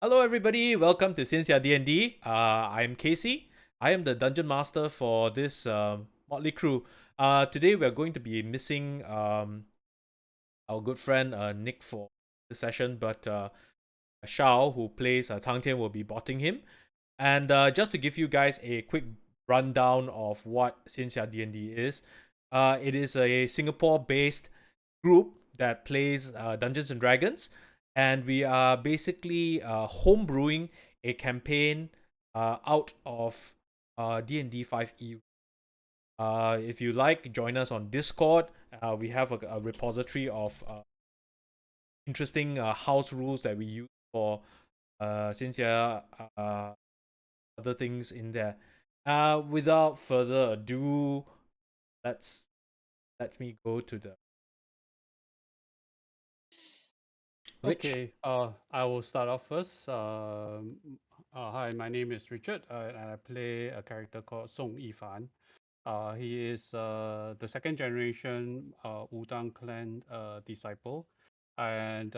Hello, everybody. Welcome to Xianxia DnD. I'm Casey. I am the dungeon master for this motley crew. Today we're going to be missing our good friend Nick for this session, but Shao, who plays Cang Tian, will be botting him. And just to give you guys a quick rundown of what Xianxia DnD is, it is a Singapore-based group that plays Dungeons and Dragons, and we are basically homebrewing a campaign out of D&D 5e. If you like, join us on Discord. We have a repository of interesting house rules that we use for since other things in there. Without further ado, let me go to the Rich. Okay, I will start off first. Hi, my name is Richard. I play a character called Song Yifan. He is the second generation Wudang clan disciple, and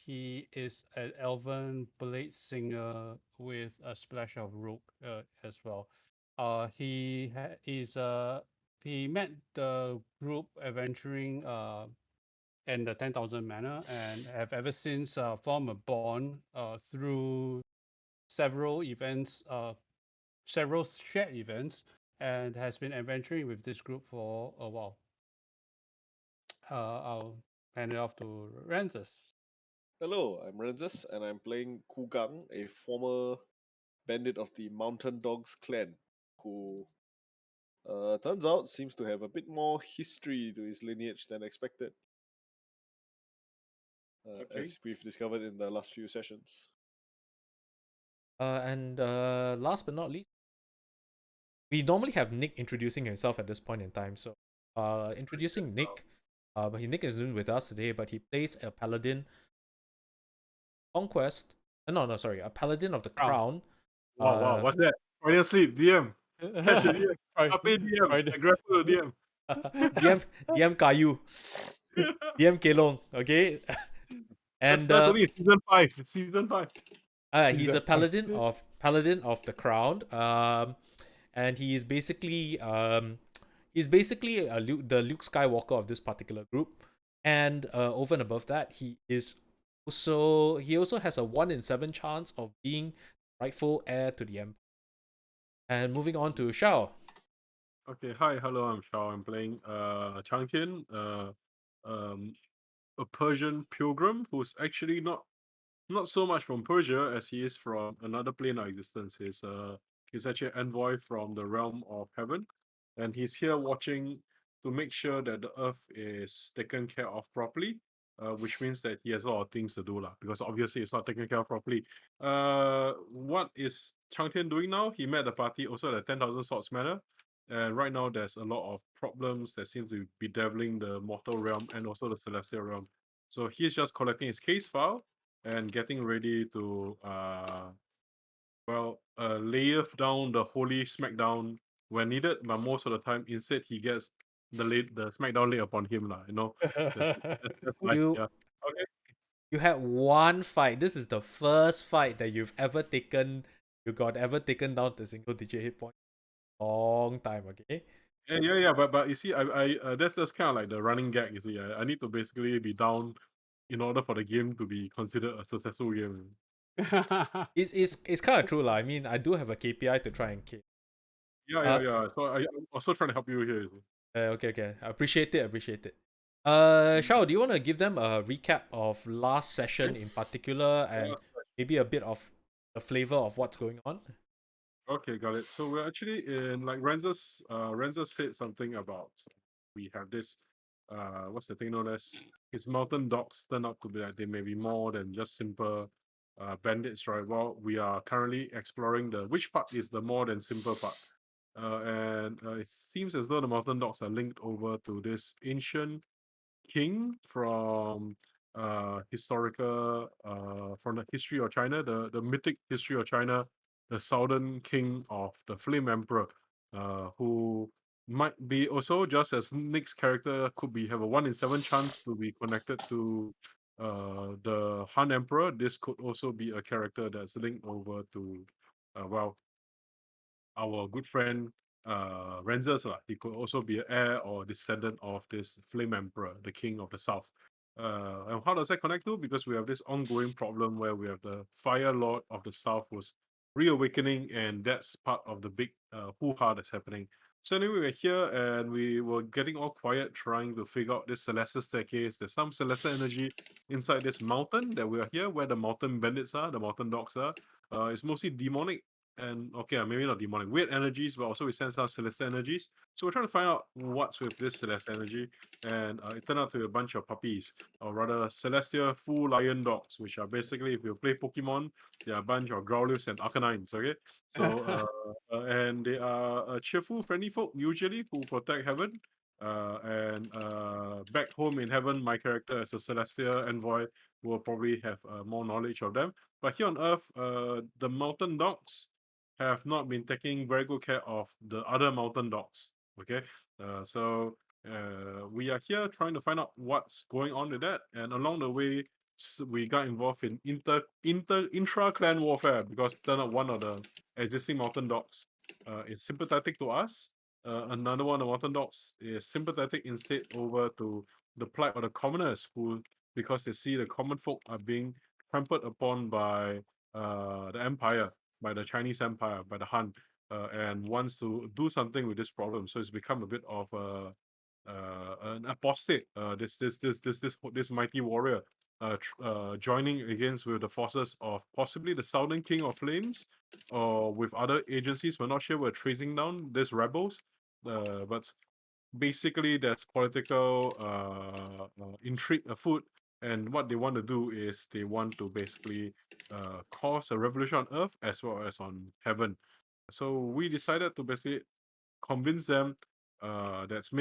he is an Elven Bladesinger with a splash of rogue as well. He met the group adventuring and the 10,000 manor and have ever since formed a bond through several events, several shared events, and has been adventuring with this group for a while. I'll hand it off to Renzus. Hello, I'm Renzus, and I'm playing Kugang, a former bandit of the Mountain Dogs clan, who turns out seems to have a bit more history to his lineage than expected, as we've discovered in the last few sessions. And last but not least, we normally have Nick introducing himself at this point in time. So, introducing Nick. But Nick isn't with us today, but he plays a paladin. Conquest. No, sorry, a paladin of the crown. Wow, what's that? Friday sleep, DM. Catch the DM. I pay DM. I grab the DM. DM Kayu. DM Kelong, okay? And that's only season 5. Season 5. He's a paladin of the crown. And he is basically the Luke Skywalker of this particular group. And over and above that, he also has a 1 in 7 chance of being rightful heir to the empire. And moving on to Shao. Okay, hello, I'm Shao. I'm playing Cang Tian, a Persian pilgrim who's actually not so much from Persia as he is from another plane of existence. He's actually an envoy from the realm of heaven, and he's here watching to make sure that the earth is taken care of properly, which means that he has a lot of things to do, because obviously it's not taken care of properly. What is Chang Tian doing now? He met the party also at the 10,000 Swords Manor, and right now there's a lot of problems that seem to be bedeviling the mortal realm and also the celestial realm. So he's just collecting his case file and getting ready to lay down the holy smackdown when needed, but most of the time instead he gets the smackdown laid upon him, that's like, You yeah. Okay. you had one fight. This is the first fight that you've ever taken. You got ever taken down to single digit hit point. Long time, okay? Yeah, but you see, I that's kind of like the running gag. You see, I need to basically be down in order for the game to be considered a successful game. It's kind of true, lah. I mean, I do have a KPI to try and kill. Yeah. So I'm also trying to help you here. Okay. I appreciate it. Shao, do you want to give them a recap of last session in particular and maybe a bit of the flavor of what's going on? Okay, got it. So we're actually in, like, Renzus said something about we have this what's the thing known as his mountain dogs turn out to be like they may be more than just simple bandits, right? Well, we are currently exploring which part is the more than simple part. And it seems as though the mountain dogs are linked over to this ancient king from historical from the history of China, the mythic history of China, the southern king of the Flame Emperor, who might be also, just as Nick's character, could be have a 1 in 7 chance to be connected to the Han Emperor. This could also be a character that's linked over to, well, our good friend Renzus. He could also be an heir or descendant of this Flame Emperor, the King of the South. And how does that connect to? Because we have this ongoing problem where we have the Fire Lord of the South was reawakening, and that's part of the big hoo-ha that's happening. So anyway, we're here and we were getting all quiet trying to figure out this Celestial Staircase. There's some Celestial energy inside this mountain that we are here, where the mountain bandits are, the mountain dogs are. It's mostly demonic and okay, maybe not demonic, weird energies, but also we sense some celestial energies. So we're trying to find out what's with this celestial energy, and it turned out to be a bunch of puppies, or rather celestial full lion dogs, which are basically, if you play Pokemon, they are a bunch of Growlithe and Arcanines. Okay, so and they are cheerful, friendly folk usually who protect heaven. And back home in heaven, my character as a celestial envoy will probably have more knowledge of them. But here on Earth, the mountain dogs have not been taking very good care of the other mountain dogs. Okay, so we are here trying to find out what's going on with that, and along the way, we got involved in intra clan warfare because turned out one of the existing mountain dogs is sympathetic to us. Another one of the mountain dogs is sympathetic instead over to the plight of the commoners who, because they see the common folk are being trampled upon by the empire, by the Chinese Empire, by the Han, and wants to do something with this problem. So it's become a bit of an apostate. This mighty warrior joining against with the forces of possibly the Southern King of Flames, or with other agencies. We're not sure. We're tracing down these rebels, but basically there's political intrigue afoot, and what they want to do is they want to basically cause a revolution on Earth as well as on heaven. So we decided to basically convince them that's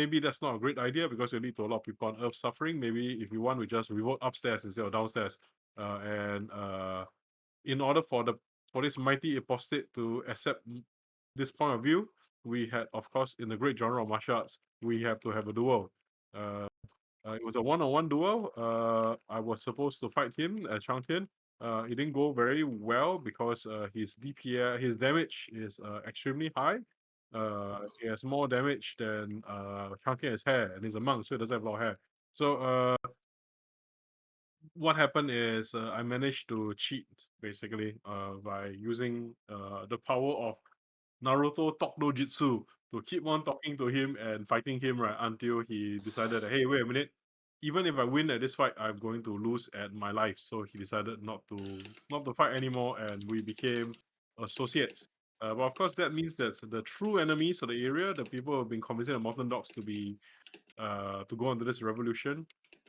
not a great idea because it lead to a lot of people on Earth suffering. Maybe if you want, we just revolt upstairs instead of downstairs. And in order for this mighty apostate to accept this point of view, we had, of course, in the great genre of martial arts, we have to have a duel. It was a one-on-one duel. I was supposed to fight him as Chang Tian. It didn't go very well because his DPS, his damage is extremely high. He has more damage than Chang Tian has hair, and he's a monk, so he doesn't have a lot of hair. So what happened is I managed to cheat basically by using the power of Naruto Talk No Jutsu to keep on talking to him and fighting him right until he decided that, hey, wait a minute, even if I win at this fight, I'm going to lose at my life. So he decided not to fight anymore, and we became associates. But of course, that means that the true enemies of the area, the people who have been convincing the mountain dogs to go into this revolution,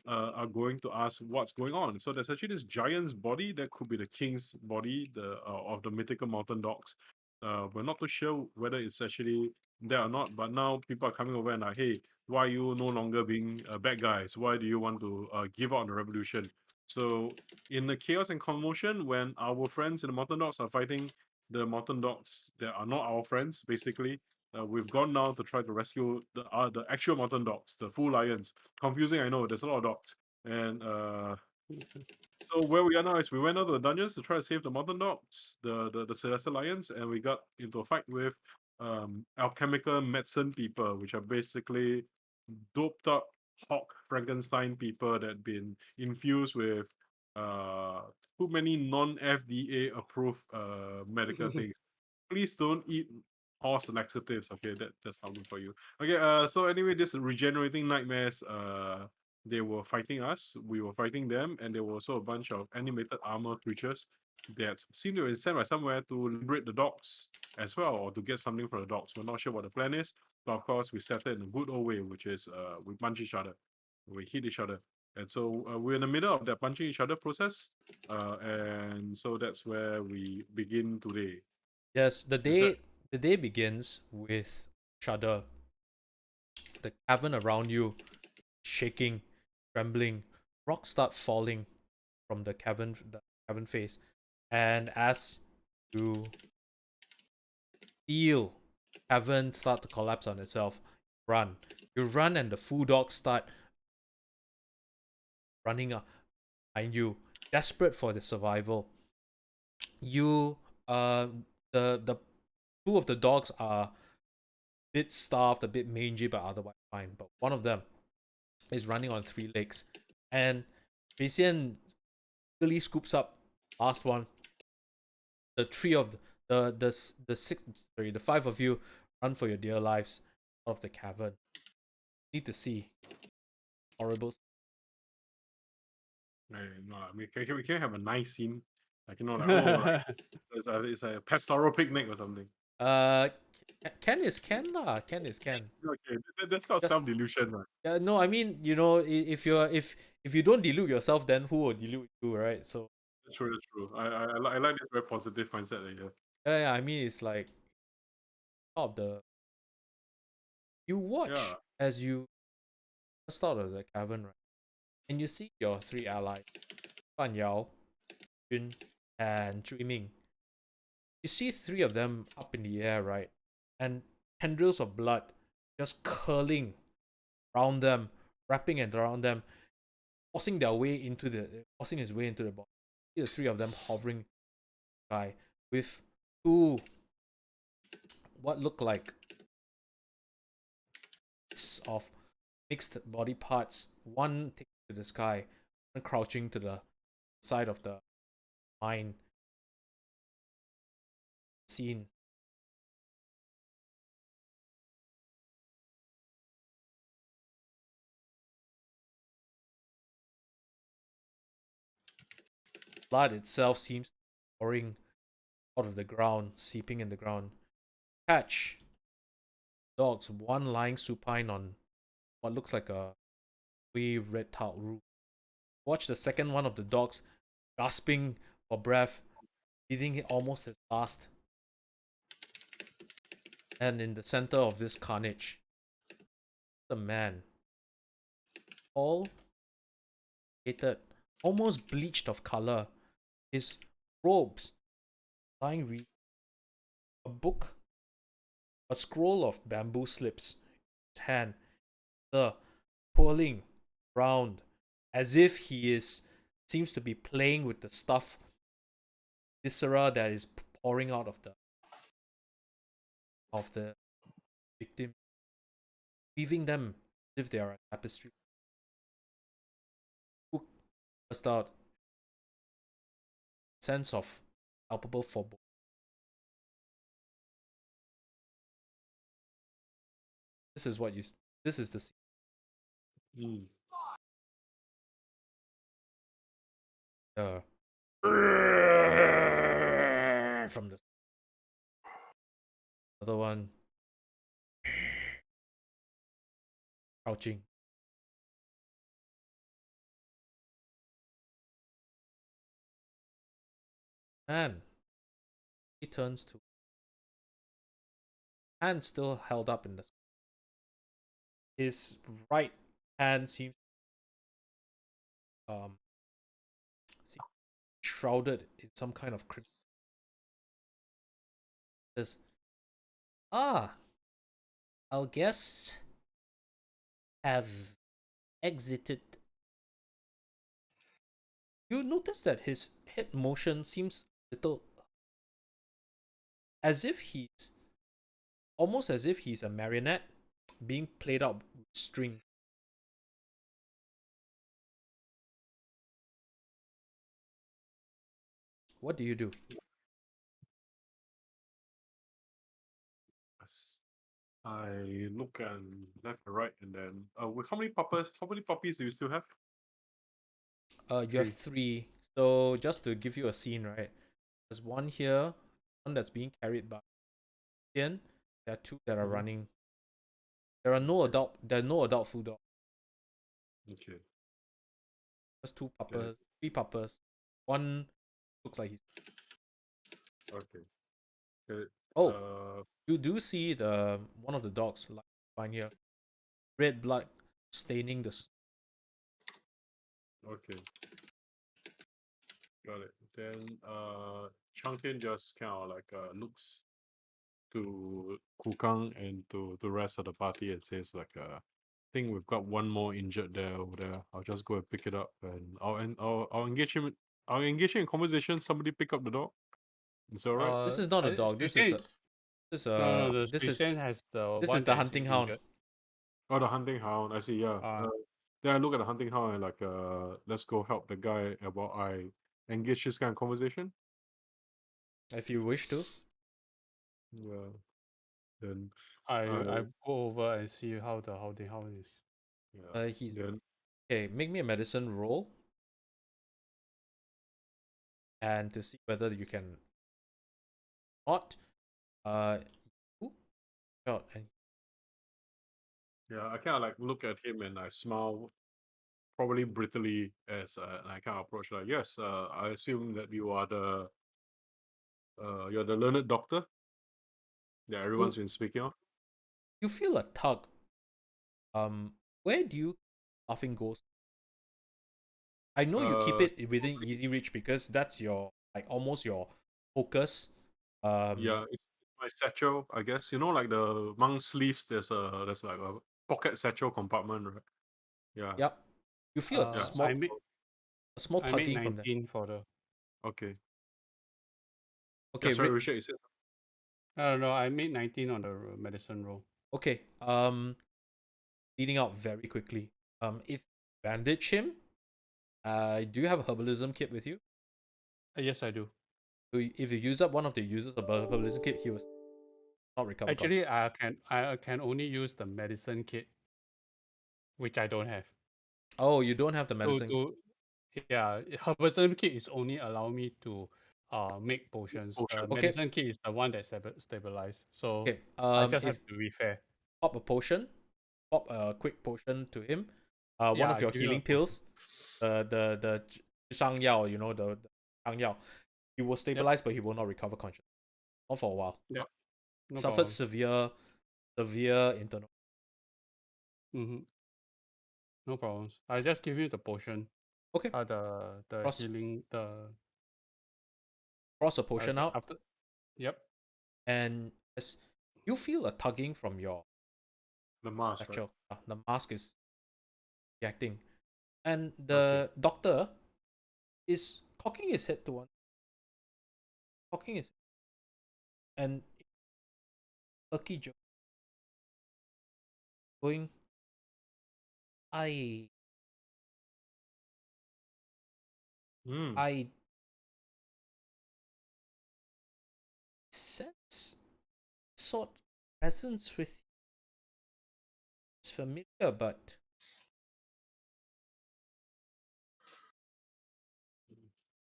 are going to ask what's going on. So there's actually this giant's body that could be the king's body, of the mythical mountain dogs. We're not too sure whether it's actually there or not, but now people are coming over and like, hey, why are you no longer being bad guys? Why do you want to give up on the revolution? So in the chaos and commotion, when our friends in the mountain dogs are fighting the mountain dogs that are not our friends, basically, we've gone now to try to rescue the actual mountain dogs, the full lions. Confusing, I know. There's a lot of dogs, and so where we are now is we went out to the dungeons to try to save the mountain dogs, the celestial lions, and we got into a fight with alchemical medicine people, which are basically doped up hawk Frankenstein people that been infused with uh too many non-FDA approved medical things. Please don't eat horse laxatives. Okay, that's not good for you. Okay, so anyway, this regenerating nightmares, they were fighting us, we were fighting them, and there were also a bunch of animated armor creatures that seem to be sent by somewhere to liberate the dogs as well, or to get something from the dogs. We're not sure what the plan is, but of course we settled in a good old way, which is we punch each other, we hit each other. And so we're in the middle of that punching each other process, and so that's where we begin today. Yes, that- the day begins with shudder. The cavern around you shaking, trembling. Rocks start falling from the cavern face, and as you feel cavern start to collapse on itself, run. You run, and the full dogs start running up behind you, desperate for the survival. You the two of the dogs are a bit starved, a bit mangy, but otherwise fine. But one of them is running on 3 legs, and Wei Xian really scoops up last one. The three of the six, sorry, the 5 of you run for your dear lives out of the cavern. Need to see horrible. No, I mean, we can have a nice scene, like like it's a pastoral picnic or something. Ken is Ken lah. Ken is Ken. Okay, that's called Just- self-delusion, right? Yeah, no, I mean, if you don't delude yourself, then who will delude you, right? So That's true. That's true. I like this very positive mindset that you have. yeah, I mean, it's like top of the. You watch Yeah. as you start of the cavern, right? And you see your 3 allies, Fan Yao, Jun, and Zhui Ming. You see 3 of them up in the air, right? And tendrils of blood just curling around them, wrapping and around them, forcing his way into the body. See the 3 of them hovering in the sky with 2 what look like of mixed body parts, one taken to the sky, one crouching to the side of the mine scene. Blood itself seems pouring out of the ground, seeping in the ground. Catch dogs, one lying supine on what looks like a wee red tiled roof. Watch the second one of the dogs gasping for breath, breathing almost his last. And in the center of this carnage, a man, all hated, almost bleached of color, his robes lying a book, a scroll of bamboo slips in his hand, the twirling round as if he seems to be playing with the stuff viscera that is pouring out of the victim, weaving them as if they are a tapestry. Who burst out sense of palpable foreboding. This is the scene. From the other one crouching. And he turns to hand still held up in the sky. His right hand seems shrouded in some kind of crimson. Says, our guests have exited. You notice that his head motion seems a little almost as if he's a marionette being played out with string. What do you do? I look and left and right, and then how many puppies do you still have? You have 3. So just to give you a scene, right? There's one here, one that's being carried by Tian. There are 2 that are running. There are no adult food dogs. Okay. Just 2 puppers, 3 puppers. One looks like he's. Okay. Good. Oh, you do see the one of the dogs like fine here. Red blood staining the. Okay. Got it. Then Cang Tian just kind of like looks to Kukang and to the rest of the party and says like think we've got one more injured there over there. I'll just go and pick it up, and I'll engage him. I'll engage him in conversation. Somebody pick up the dog. Is that right? This is not a dog. This is a no, the this is Christian has the this one is the that is hunting hound. injured. Oh, the hunting hound. I see. Yeah. Then I look at the hunting hound and like, let's go help the guy. About I engage this kind of conversation. If you wish to. Yeah. Then I go over and see how the hunting hound is. yeah. He's Then okay. Make me a medicine roll, and to see whether you can not. You shot and yeah, I kind of like look at him and I smile, probably brittly, as and I kind of approach like, yes, I assume that you are you're the learned doctor that everyone's been speaking of. you feel a tug. Where do you laughing ghost? I know you keep it within easy reach because that's your like almost your focus. Yeah, it's my satchel, I guess. You know, like the monk sleeves. There's like a pocket satchel compartment, right? Yeah. Yep. You feel a Yeah. small I small made tugging from there. 19 for the. Okay. Okay, Yeah, sorry, Rich. Richard, you said I don't know. I made 19 on the medicine roll. Okay. Leading out very quickly. If bandage him, do you have a herbalism kit with you? Yes, I do. So if you use up one of the users of herbalism kit, he will not recover. Actually, I can only use the medicine kit, which I don't have. Oh, you don't have the medicine. Yeah, herbalism kit is only allow me to make potions. Potion. Okay. Medicine kit is the one that stabilize. So Okay. I just If have to be fair. pop a potion, pop a quick potion to him. One Yeah, of your give him a healing pills. The Shang Yao, you know the Shang Yao. He will stabilize, but he will not recover consciousness. Not for a while. Yeah. No Suffered problem. severe internal. Mm-hmm. No problems. I just give you the potion. Okay. The Cross. healing Cross a potion out. after. Yep. And as you feel a tugging from your The mask, right? satchel. The mask is reacting. And the doctor is cocking his head to one. Cocking his and Lucky Joe going, I sense sort presence with you. It's familiar, but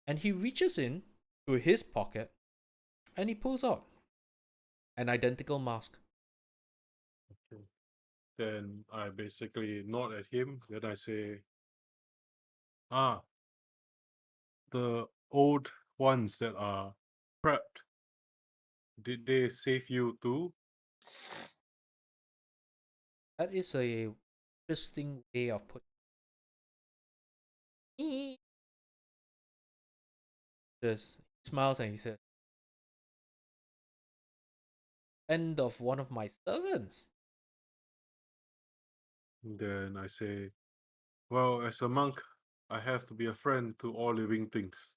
and he reaches in to his pocket and he pulls out an identical mask. Okay. Then I basically nod at him. Then I say, the old ones that are prepped, did they save you too? That is a interesting way of putting it. This smiles and he says, "End of one of my servants." Then I say, well, as a monk, I have to be a friend to all living things,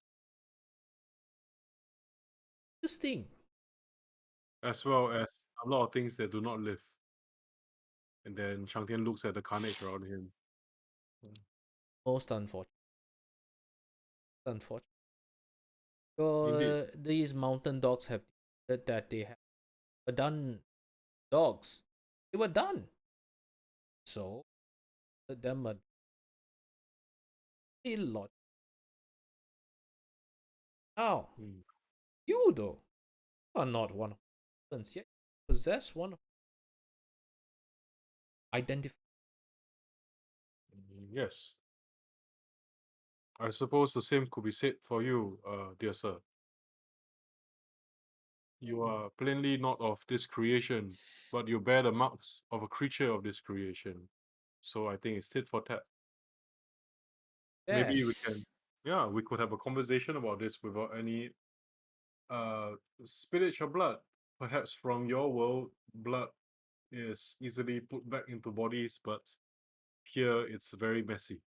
Interesting. as well as a lot of things that do not live. And then Cang Tian looks at the carnage around him. Most unfortunate. Unfortunate. Indeed. These mountain dogs have said that they were done dogs. They were done. So let them a lot. Now, you though are not one of them yet. Possess one of identify. Yes. I suppose the same could be said for you, dear sir. You are plainly not of this creation, but you bear the marks of a creature of this creation. So I think it's tit for tat. Maybe we can, we could have a conversation about this without any spillage of blood. Perhaps from your world, blood is easily put back into bodies, but here it's very messy.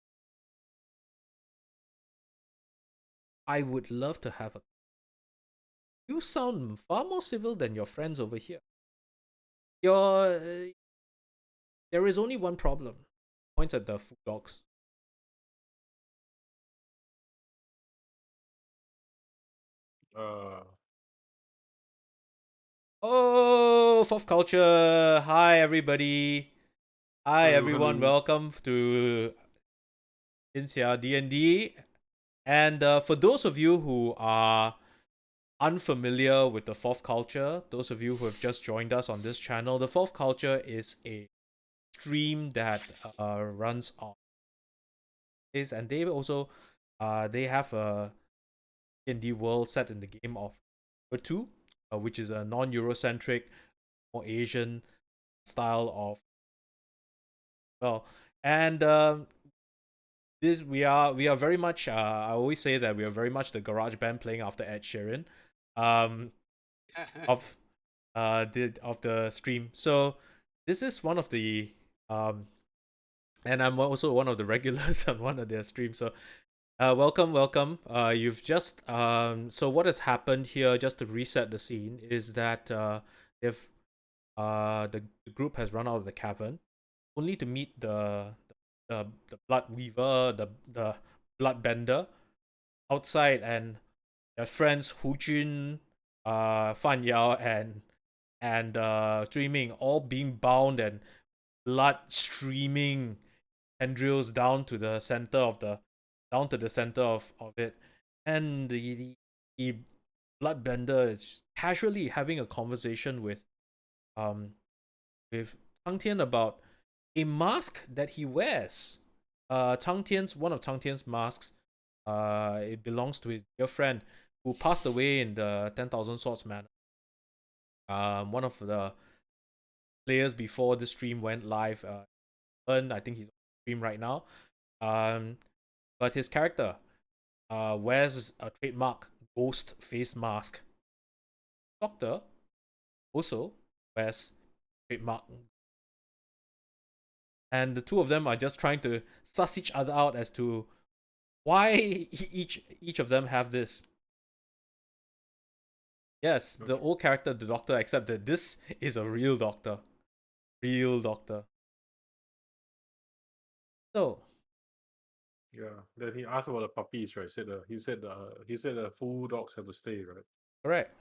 I would love to have a. You sound far more civil than your friends over here. Your there is only one problem. Points at the food dogs. Oh, fourth culture. Hi everybody. Hi Hello, everyone. hello. Welcome to Xianxia D&D. And for those of you who are unfamiliar with the fourth culture, those of you who have just joined us on this channel, the fourth culture is a stream that runs on this, and they also they have a D&D world set in the game of 2, which is a non-Eurocentric, more Asian style of and this we are very much I always say that we are very much the garage band playing after Ed Sheeran of the stream. So this is one of the and I'm also one of the regulars on one of their streams. So welcome. You've just so what has happened here, just to reset the scene, is that if the group has run out of the cavern, only to meet the blood weaver, the blood bender outside, and their friends Hu Jun, Fan Yao, and Zui Ming all being bound and blood streaming tendrils down to the center of it, and the bloodbender is casually having a conversation with Cang Tian about a mask that he wears. One of Cang Tian's masks, it belongs to his dear friend who passed away in the 10,000 Swords manner. One of the players before the stream went live, I think he's on stream right now. But his character wears a trademark ghost face mask. Doctor also wears trademark, and the two of them are just trying to suss each other out as to why each of them have this. Yes, the old character, the doctor, except that this is a real doctor. So Yeah. Then he asked about the puppies, right? He said the full dogs have to stay, right? correct.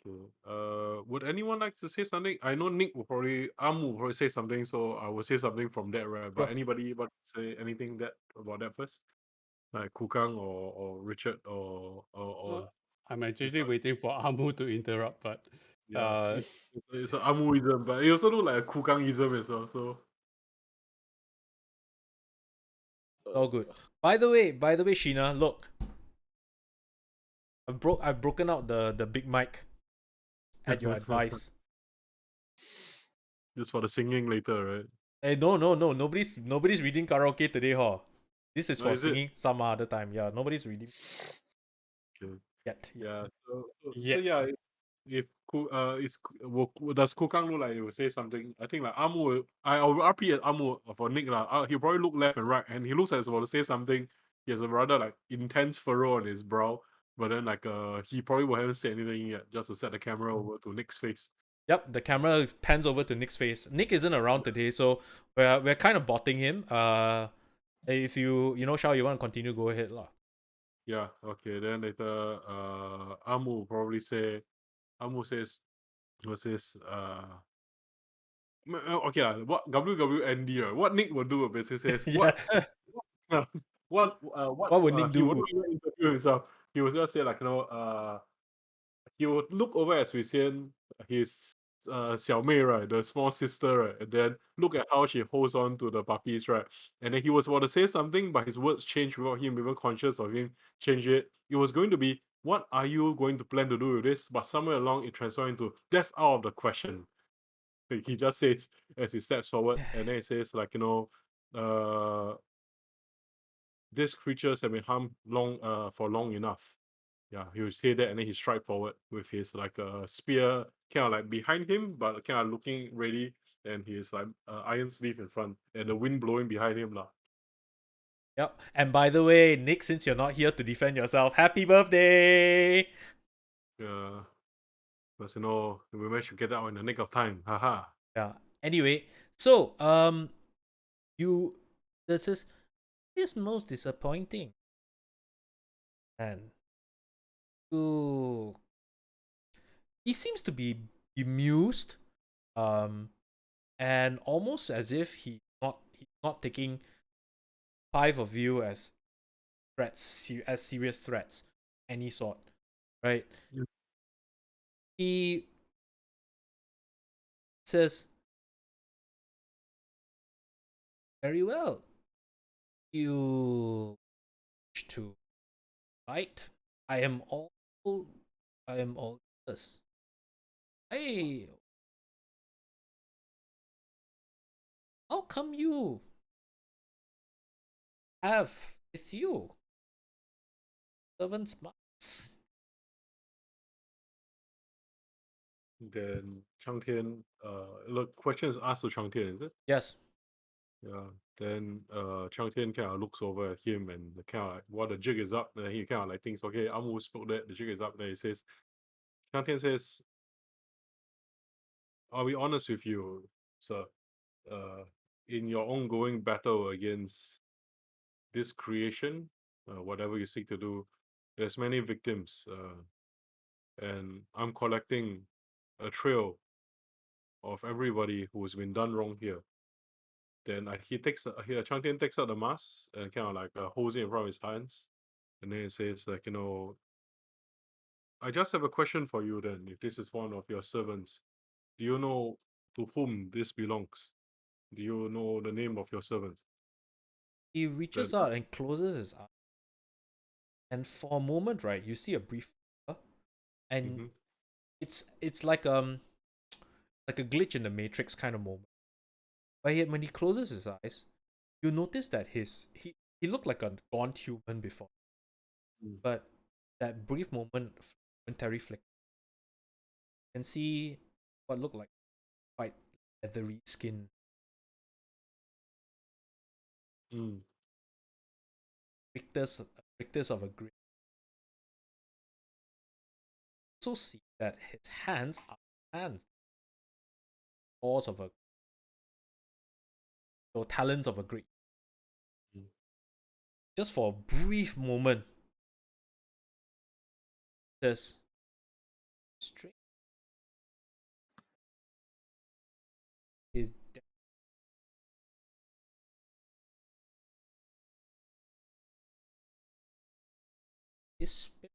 Okay. Would anyone like to say something? I know Nick will probably say something, so I will say something from that, right? But Sure. anybody want to say anything about that first? Like Kukang or Richard or I'm actually waiting for Amu to interrupt, but yeah, it's an Amuism, but it also look like a Kukangism as well. So All good. By the way, Sheena, look. I've broken out the big mic at your advice. just for the singing later, right? Hey, no. Nobody's reading karaoke today, huh? This is Oh, for is it? singing some other time. Yeah, nobody's reading Okay. yet. Yeah. So Yes. yeah, if does Kukang look like he will say something? I think like Amu, I will RP at Amu for Nick lah. He'll probably look left and right, and he looks like he's about to say something. He has a rather like intense furrow on his brow, but then like he probably will haven't said anything yet, just to set the camera over to Nick's face. Yep, the camera pans over to Nick's face. Nick isn't around today, so we're kind of botting him. If you Shao, you want to continue, go ahead lah. Yeah. Okay. Then later, Amu will probably say, Amu says, what's this? Okay lah. What WWND? Right? What Nick will do basically says Yes. what would Nick he do? would not even interview himself. He would just say like he would look over as we see his Xiao Mei, right, the small sister, right, and then look at how she holds on to the puppies, right, and then he was about to say something, but his words changed without him even conscious of him change it. It was going to be, what are you going to plan to do with this? But somewhere along it transformed into, that's out of the question. He just says as he steps forward, and then he says like these creatures have been harmed for long enough. Yeah, he will say that, and then he stride forward with his like spear kind of like behind him, but kind of looking ready and he is like iron sleeve in front, and the wind blowing behind him lah. Yep. And by the way, Nick, since you're not here to defend yourself, happy birthday! Yeah, because we managed to get out in the nick of time. Haha. Yeah. Anyway, so this is most disappointing. And he seems to be bemused, and almost as if he's not taking 5 of you as threats, as serious threats, any sort, right? Yeah. He says, very well, you wish to fight. I am all this. Hey, how come you have with you servants' marks? Then Cang Tian, look, question is asked to Cang Tian, is it? Yes. Yeah. Then Cang Tian kind of looks over at him and kind of like, what the jig is up. Then he kind of like thinks, okay, Amu spoke that, the jig is up. Then he says, Cang Tian says, I'll be honest with you, sir. In your ongoing battle against this creation, whatever you seek to do, there's many victims, and I'm collecting a trail of everybody who's been done wrong here. Then Chang Tian takes out the mask and kind of like holds it in front of his hands, and then he says like, I just have a question for you. Then, if this is one of your servants, do you know to whom this belongs? Do you know the name of your servant? He reaches out and closes his eyes, and for a moment, right, you see a brief flicker, and it's like a glitch in the Matrix kind of moment. But yet, when he closes his eyes, you notice that he looked like a gaunt human before, but that brief momentary flick, you can see what looked like quite leathery skin. Victors of a grip. Also see that his hands are hands, paws of a, or talons of a great. Just for a brief moment, this strange is dead. His spirit.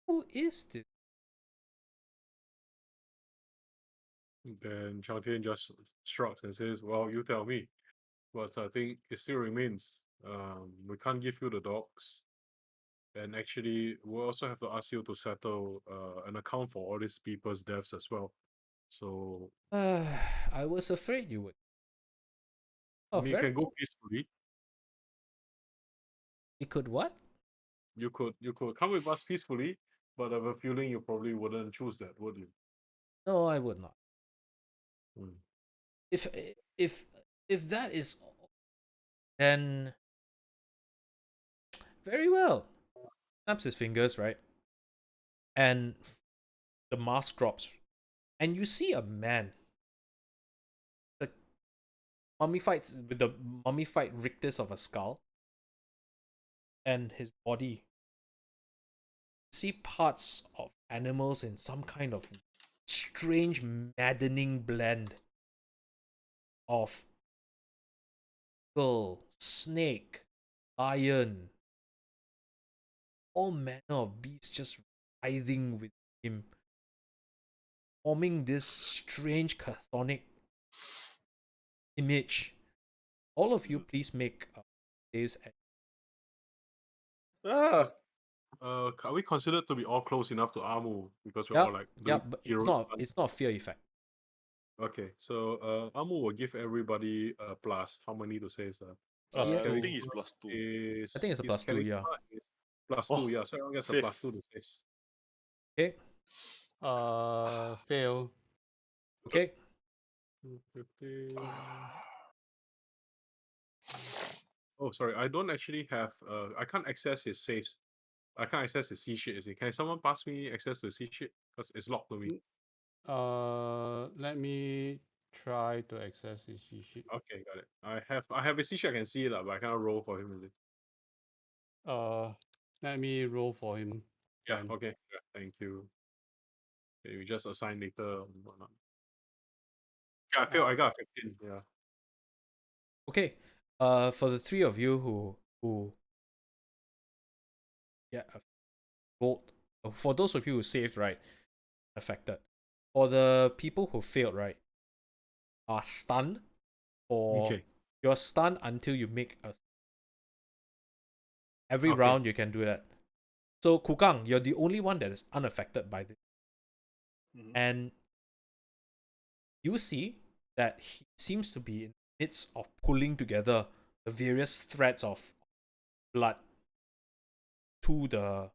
Who is this? Then Chang Tian just shrugs and says, well, you tell me. But I think it still remains. We can't give you the dogs. And actually, we'll also have to ask you to settle an account for all these people's deaths as well. So I was afraid you would. I mean, you can go peacefully. You could what? You could come with us peacefully, but I have a feeling you probably wouldn't choose that, would you? No, I would not. Hmm. If that is all, then very well. Snaps his fingers, right? And the mask drops. And you see a man. The mummified rictus of a skull. And his body. You see parts of animals in some kind of strange, maddening blend of eagle, snake, lion, all manner of beasts just writhing with him, forming this strange chthonic image. All of you, please make saves. Are we considered to be all close enough to Amu because we're Yep, all like but it's not fear effect. Okay, so Amu will give everybody a plus. How many to save, sir? I think it's +2. I think it's a +2, yeah. +2, yeah. So everyone gets a +2 to save. Okay. Fail. Okay. 15. Oh, sorry. I don't actually have. I can't access his saves. I can't access his C sheet. Can someone pass me access to the C sheet? Because it's locked to me. Let me try to access his C sheet. Okay, got it. I have a C sheet. I can see it, but I cannot roll for him. Is it? Let me roll for him. Yeah. then. Okay. Yeah, thank you. Okay, we just assign later and whatnot. Yeah, I feel I got a 15. Yeah. Okay. For the three of you who rolled, for those of you who saved, right, affected. For the people who failed, right, are stunned. Or Okay. you're stunned until you make a. Every Okay. round you can do that. So Kukang, you're the only one that is unaffected by this. Mhm. And you see that he seems to be in the midst of pulling together the various threads of blood to the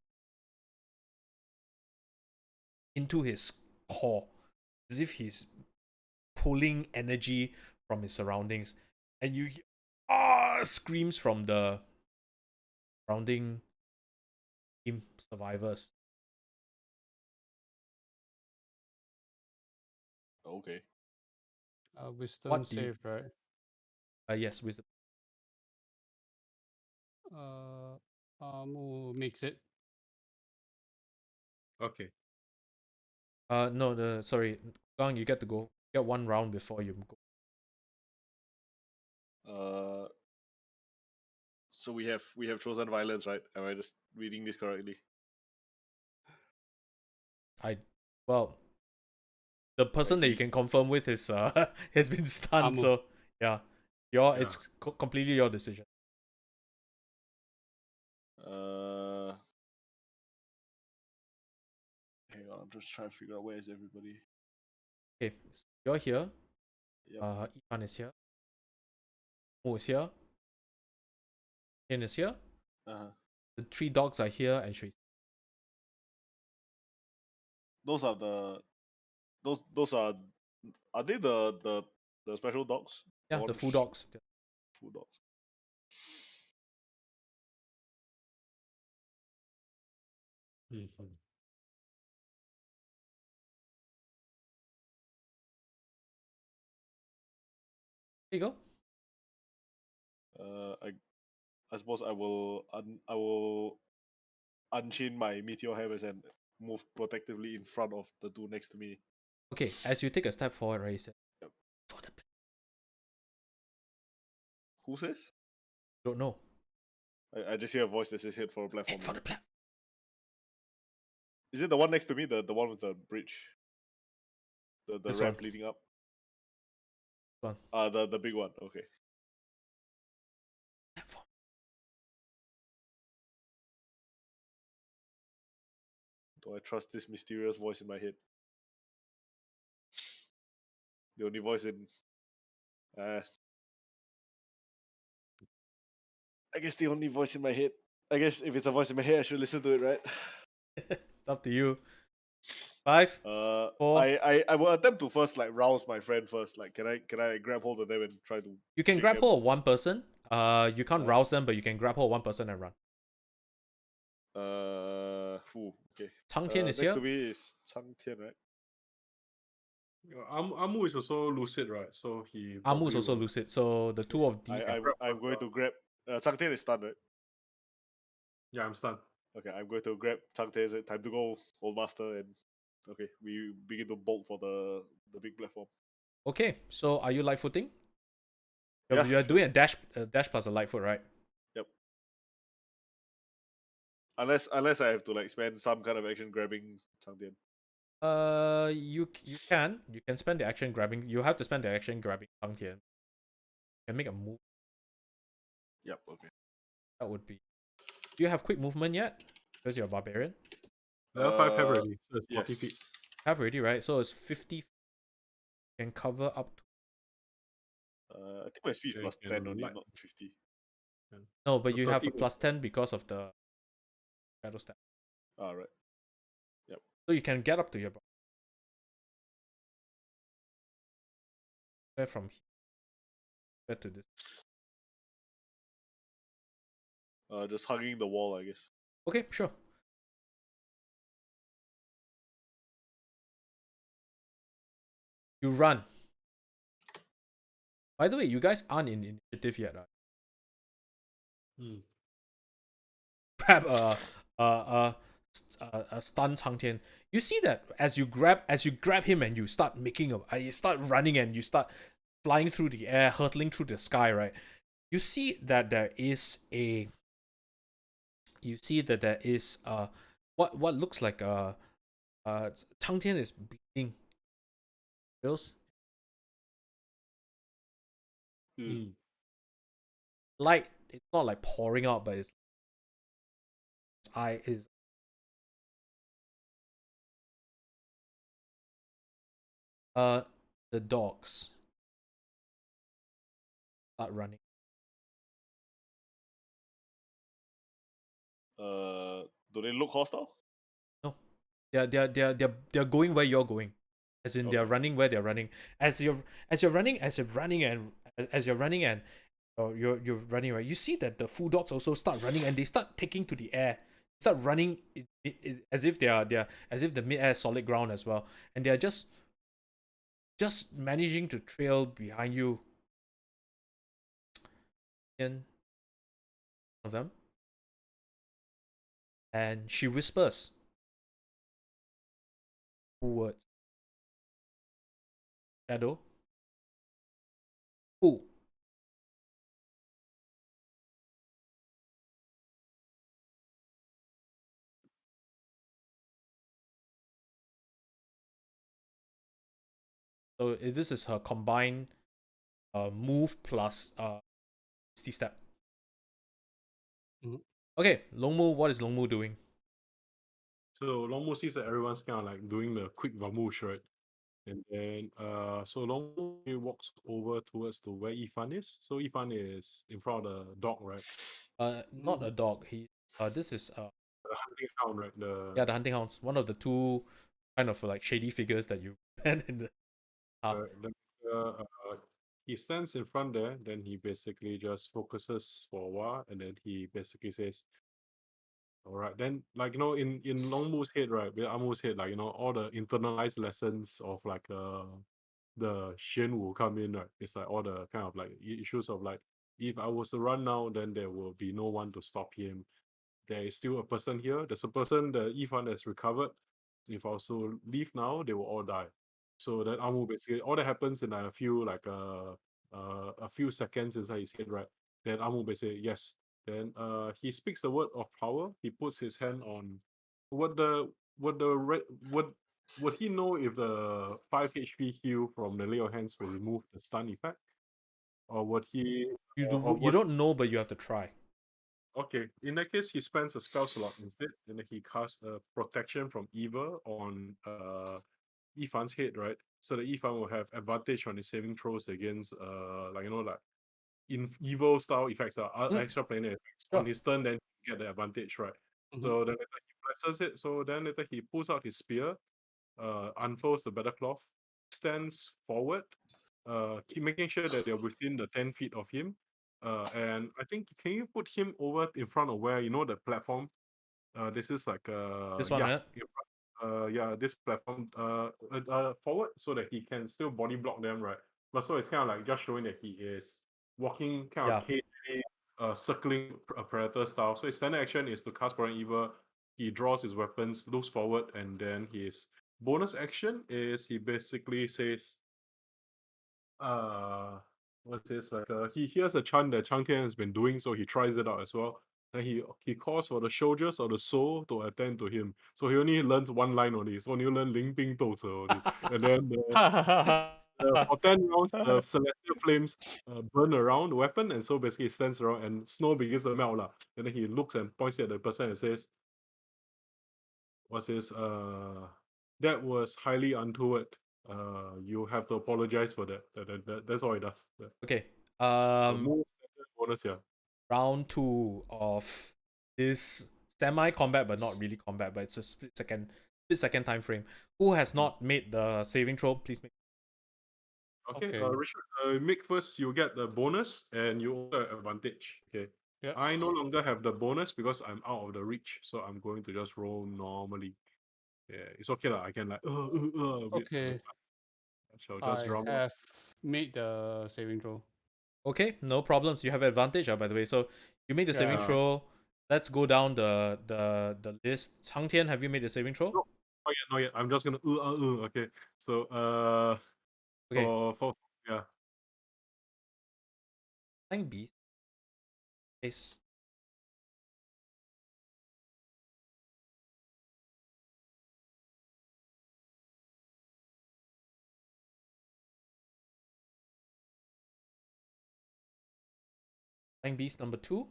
into his core, as if he's pulling energy from his surroundings, and you hear screams from the surrounding team survivors. Okay. Wisdom What do you- save, right? Yes, wisdom. Amu makes it. Okay. No, sorry, Kukang, you get to go. Get one round before you go. So we have chosen violence, right? Am I just reading this correctly? Well, the person that you he- can confirm with is has been stunned. Amu. So yeah, it's completely your decision. Hang on, I'm just trying to figure out where is everybody. Okay, so you're here. Yep. Yifan is here. Mo is here. Ken is here. Uh-huh. The three dogs are here, and Shui. Those are are they the special dogs? Yeah, the ones- full dogs. Full dogs. Mhm. There you go. I suppose I will unchain my meteor hammers and move protectively in front of the two next to me. Okay, as you take a step forward, right, you said, Yep. for the Who says? don't know. I just hear a voice that says hit for a platform. Head for the platform. Is it the one next to me? The one with the bridge? The This ramp one. leading up? One. The big one. Okay. Platform. Do I trust this mysterious voice in my head? The only voice in I guess the only voice in my head. I guess if it's a voice in my head, I should listen to it, right? It's up to you. 5, 4. I will attempt to first like rouse my friend first. Like, can I grab hold of them and try to? You can shake grab them? hold of one person. You can't rouse them, but you can grab hold of one person and run. Okay. Cang Tian is next here. to me is Cang Tian, right? Amu is also lucid, right? So he. Amu is probably also will- lucid. So the two of these. I'm going to grab. Cang Tian is stunned, right? Yeah, I'm stunned. Okay, I'm going to grab Cang Tian. Time to go, old master, and okay, we begin to bolt for the big platform. Okay, so are you light footing? Yeah, You're sure. doing a dash plus a light foot, right? Yep. Unless I have to like spend some kind of action grabbing Cang Tian. You can spend the action grabbing. You have to spend the action grabbing Cang Tian. You can make a move. Yep. Okay. That would be. Do you have quick movement yet? Because you're a barbarian. Level 5 have already. So it's 40 Yes. feet. Have already, right? So it's 50. You can cover up to. I think my speed is Okay, plus and 10 only, light. not 50. No, but So you have a 30 plus 10 because of the shadow step. Right. So you can get up to your Where from here to this? Just hugging the wall, I guess. Okay, sure. You run. By the way, you guys aren't in initiative yet, right? Grab a stun Cang Tian. You see that as you grab him and you start you start running and you start flying through the air, hurtling through the sky, right? You see that there is what looks like Cang Tian is bleeding. Feels light. It's not like pouring out, but its eye is. The dogs start running. Do they look hostile? No, they're going where you're going, as in they're Okay. running where they're running. As you're running and you're running, right. You see that the full dogs also start running and they start taking to the air, start running as if they're as if the mid air is solid ground as well, and they're just managing to trail behind you. And one of them, and she whispers 2 words. Shadow. Who? So this is her combined move plus 60 step. Okay, Longmu, what is Longmu doing? So Longmu sees that everyone's kind of like doing the quick vamoosh, right? And then so Longmu walks over towards to where Yifan is. So Yifan is in front of the dog, right? Not a dog. This is The hunting hound, right? the hunting hounds. One of the two kind of like shady figures that you met in the half. He stands in front there, then he basically just focuses for a while, and then he basically says, all right, then like in Longmu's head, right, with Amu's head, like all the internalized lessons of like the Shen will come in, right? It's like all the kind of like issues of like, if I was to run now, then there will be no one to stop him. There is still a person here. There's a person that Yifan has recovered. If I also leave now, they will all die. So then Amu basically all that happens in a few seconds inside his head, right? Then Amu basically yes. Then he speaks the word of power. He puts his hand on would he know if the 5 HP heal from the lay of hands will remove the stun effect? Or would he You don't know, but you have to try. Okay, in that case, he spends a spell slot instead, and then he casts a protection from evil on Yifan's head, right? So the Yifan will have advantage on his saving throws against in evil style effects extra planar effects on his turn. Then you get the advantage, right? So then later he presses it. So then later he pulls out his spear, unfolds the battle cloth, stands forward, keep making sure that they're within the 10 feet of him. And I think, can you put him over in front of where the platform? This is like This one, right? this platform forward so that he can still body block them, right? But so it's kind of like just showing that he is walking kind of cagey, circling a predator style. So his standard action is to cast Foreign Evil. He draws his weapons, looks forward, and then his bonus action is he basically says, what's this? Like he hears a chant that Cang Tian has been doing, so he tries it out as well. Then he calls for the soldiers of the soul to attend to him. So he only learns one line only. So only learn Ling Bing Dou Ce only. And then for 10 rounds, the celestial flames burn around the weapon, and so basically he stands around and snow begins to melt. And then he looks and points at the person and says, what's this? That was highly untoward. You have to apologize for that. That's all it does. Okay. Bonus, yeah. Round 2 of this semi-combat, but not really combat, but it's a split second time frame. Who has not made the saving throw? Please make. Okay, Okay. Richard, make first you get the bonus and you also have advantage. Okay. Yeah. I no longer have the bonus because I'm out of the reach, so I'm going to just roll normally. Yeah, it's okay lah. I can like a bit. Okay. I shall just I roll. have made the saving throw. Okay, no problems. You have advantage, by the way. So you made the saving Yeah. throw. Let's go down the list. Cang Tian, have you made the saving throw? No. Not yet. I'm just gonna okay. So Okay. for yeah. Flying beast. Nice. Flying beast number 2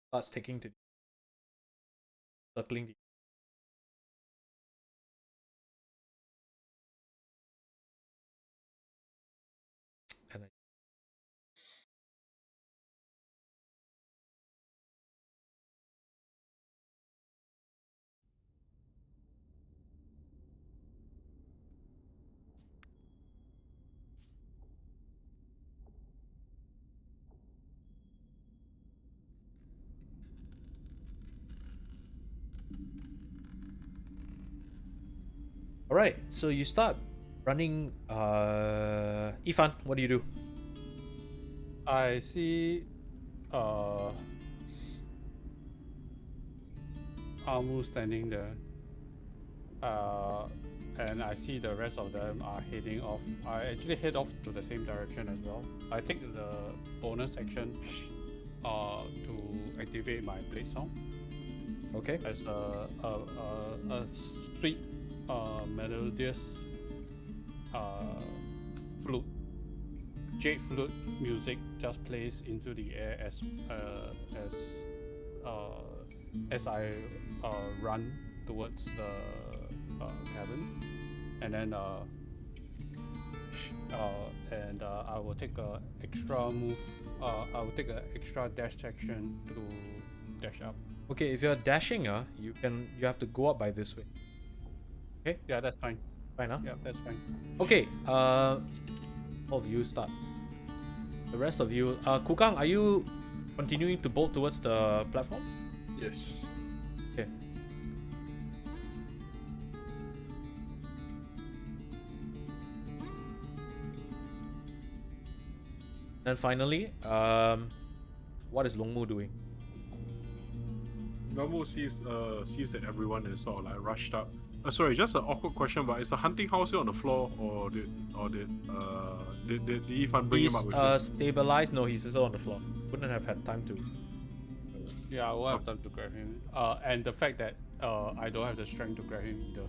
starts taking to circling the. And all right, so you start running. Yifan, what do you do? I see Amu standing there. And I see the rest of them are heading off. I actually head off to the same direction as well. I take the bonus action to activate my blade song Okay. as a sweet melodious flute, jade flute music just plays into the air as I run towards the cabin, and then I will take a extra move. I will take an extra dash action to dash up. Okay, if you're dashing, you have to go up by this way. Yeah, that's fine. Fine, huh? Yeah, that's fine. Okay. All of you start. The rest of you, Kukang, are you continuing to bolt towards the platform? Yes. Okay. And finally, what is Longmu doing? Normal sees that everyone is sort of like rushed up. Sorry, just an awkward question, but is the hunting house here on the floor, or did Yifan bring him up with him? Stabilized. No, he's still on the floor. Wouldn't have had time to. Yeah, I will have time to grab him. And the fact that I don't have the strength to grab him either.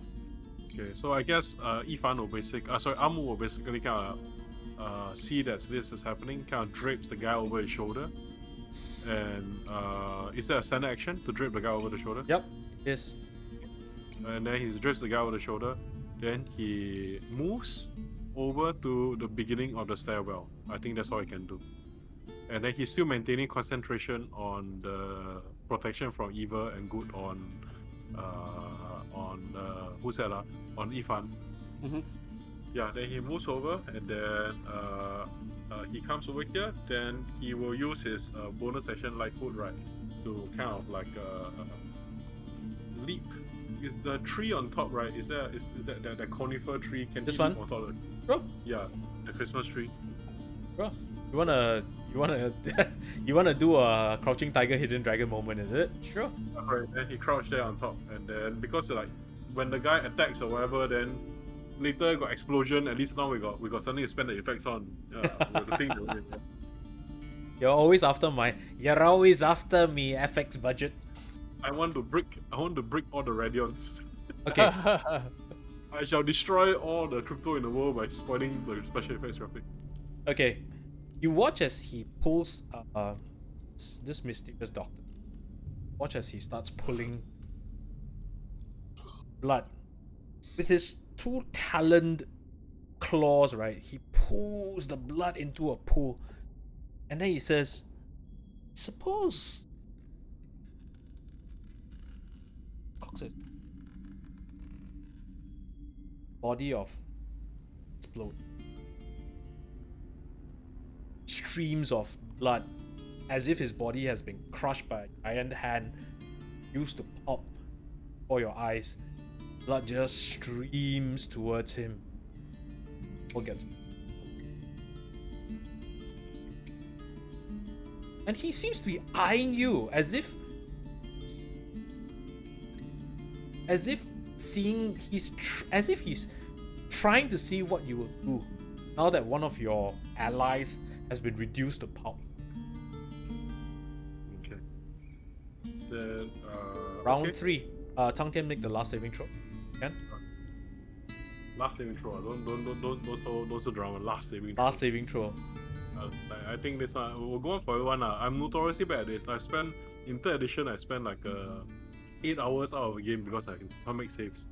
Okay, so I guess Yifan will Amu will basically kind of see that this is happening, kind of drapes the guy over his shoulder. And is there a standard action to drape the guy over the shoulder? Yep, yes. And then he drapes the guy over the shoulder. Then he moves over to the beginning of the stairwell. I think that's all he can do. And then he's still maintaining concentration on the protection from evil and good on who's that? On Yifan. Mm-hmm. Yeah. Then he moves over, and then he comes over here. Then he will use his bonus action Lightfoot Ride to kind of like leap. Is the tree on top, right? Is that the conifer tree? Can This he leap one? on top of it? Bro, Yeah, the Christmas tree. bro, you wanna do a crouching tiger, hidden dragon moment? Is it? Sure. Right. Then he crouched there on top, and then because like when the guy attacks or whatever, then later got explosion. At least now we got something to spend the effects on. The thing. You're always after me, FX budget. I want to break all the radions. Okay. I shall destroy all the crypto in the world by spoiling the special effects graphic. Okay. You watch as he pulls this mysterious doctor. Watch as he starts pulling blood with his two taloned claws, right? He pulls the blood into a pool, and then he says, suppose Cox's body of explode. Streams of blood, as if his body has been crushed by an iron hand used to pop before your eyes. Blood just streams towards him. What gets? And he seems to be eyeing you as if he's trying to see what you will do now that one of your allies has been reduced to pulp. Okay. Then Round okay. 3. Cang Tian, make the last saving throw. Can? Last saving throw. Don't so drama. Last saving. Last saving throw. I think this one we'll go on for everyone. I'm notoriously bad at this. In third edition I spent like 8 hours out of a game because I can't make saves.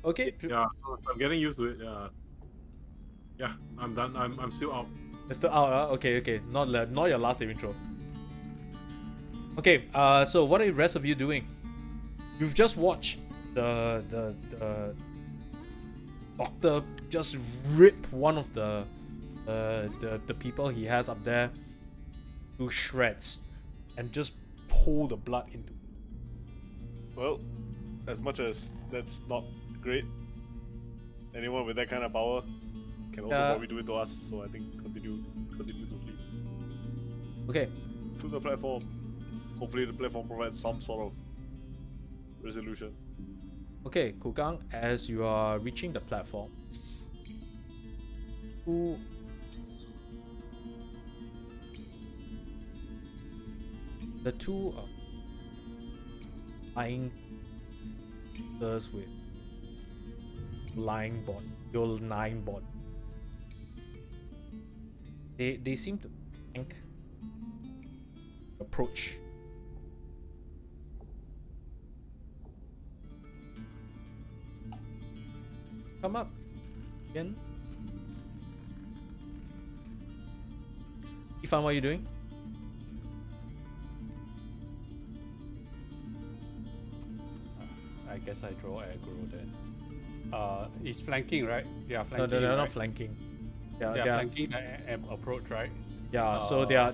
Okay. Yeah, I'm getting used to it. Yeah, I'm done. I'm still out. It's still out. Okay. Not your last saving throw. Okay. So what are the rest of you doing? You've just watched the doctor just rip one of the people he has up there to shreds and just pull the blood into. Well, as much as that's not great, anyone with that kind of power can also probably do it to us. So I think continue to flee Okay. to the platform. Hopefully, the platform provides some sort of resolution. Okay, Kugang, as you are reaching the platform, the two are lying with lying body, your lying body. They seem to think approach. Come up again. Yifan, what are you doing? I guess I draw aggro then. It's flanking, right? Yeah, No, flanking. they're right? not flanking. They're flanking approach, right? Yeah, so they are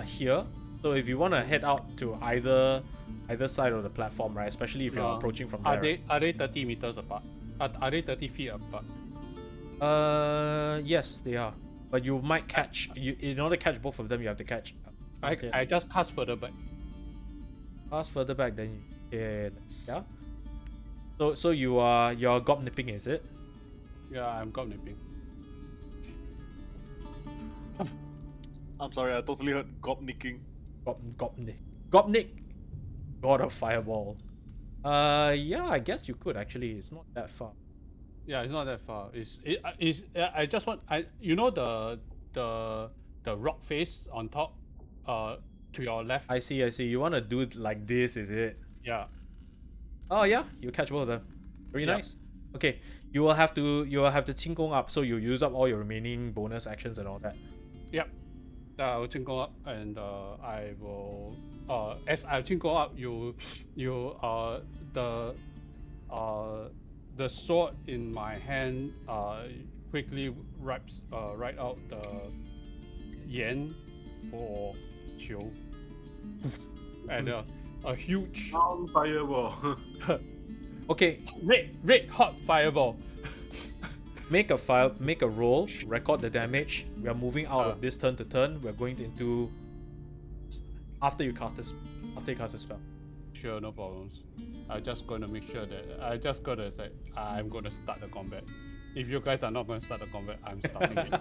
here. So if you want to head out to either side of the platform, right? Especially if you're approaching from there. Are they 30 meters apart? Are they 30 feet apart? Yes, they are. But you might catch. In order to catch both of them, you have to catch. I just pass further back. Pass further back, then you yeah. So you're gob nipping, is it? Yeah, I'm gob nipping. I'm sorry, I totally heard gobnicking. Gobnik. God of Fireball. Yeah, I guess you could actually. It's not that far. Yeah, it's not that far. I just want you know the rock face on top, to your left. I see. You want to do it like this, is it? Yeah. Oh yeah, you catch both of them. Very nice. Okay, you will have to Qing Gong up, so you use up all your remaining bonus actions and all that. Yep. I will Qing Gong up, and I will as I Qing Gong up, the sword in my hand quickly write out the Yan for Qiu. And a huge fireball. Okay, red hot fireball. make a roll, record the damage. We are moving out of this turn to turn. We're going into after you cast a spell. Sure, no problems. I'm just gonna make sure that I'm gonna start the combat. If you guys are not gonna start the combat, I'm starting it.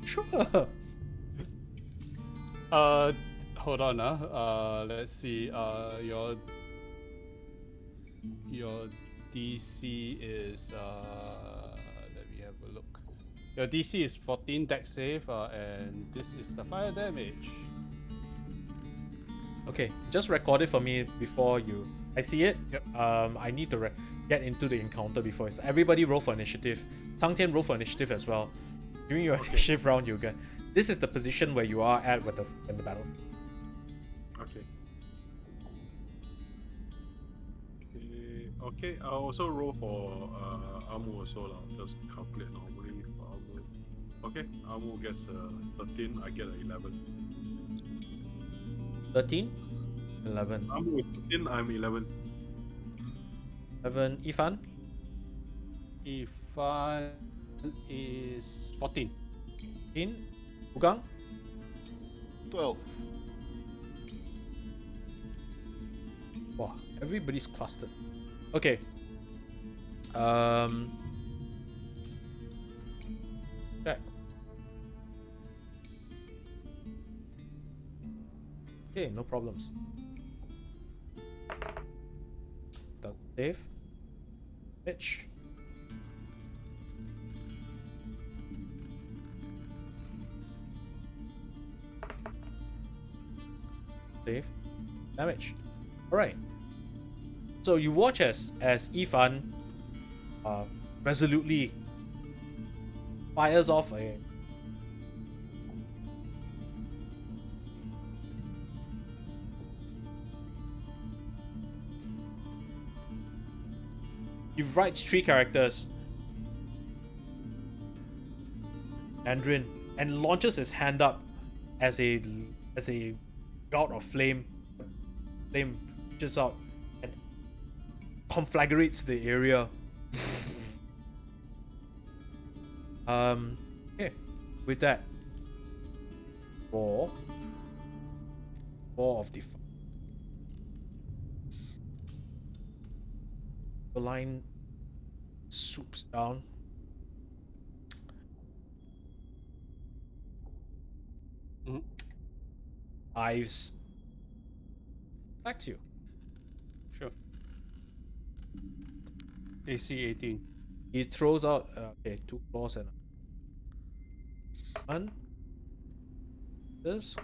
Sure. Hold on. Let's see. Your DC is let me have a look. Your DC is 14 dex save, and this is the fire damage. Okay, just record it for me before you. I see it. Yep. I need to get into the encounter before it's. Everybody roll for initiative. Cang Tian roll for initiative as well. During your initiative round, you get. This is the position where you are at in the battle. Okay. Okay, I'll also roll for Amu also lah. Just calculate normally for Amu. Okay, Amu gets 13, I get an 11. 13? 11. Amu is 13, I'm 11. 11. Yifan? Yifan is 14. 14. Wudang? 12. Wow, everybody's clustered. Okay. Check. Okay, no problems. Doesn't save. Bitch. Save. Damage. Alright. So you watch as Yifan resolutely fires off a he writes 3 characters Andrin and launches his hand up as a gout of flame reaches out and conflagrates the area. Okay, with that 4 of defense. The line swoops down. Eyes back to you. Sure. AC 18. He throws out 2 claws and 1. This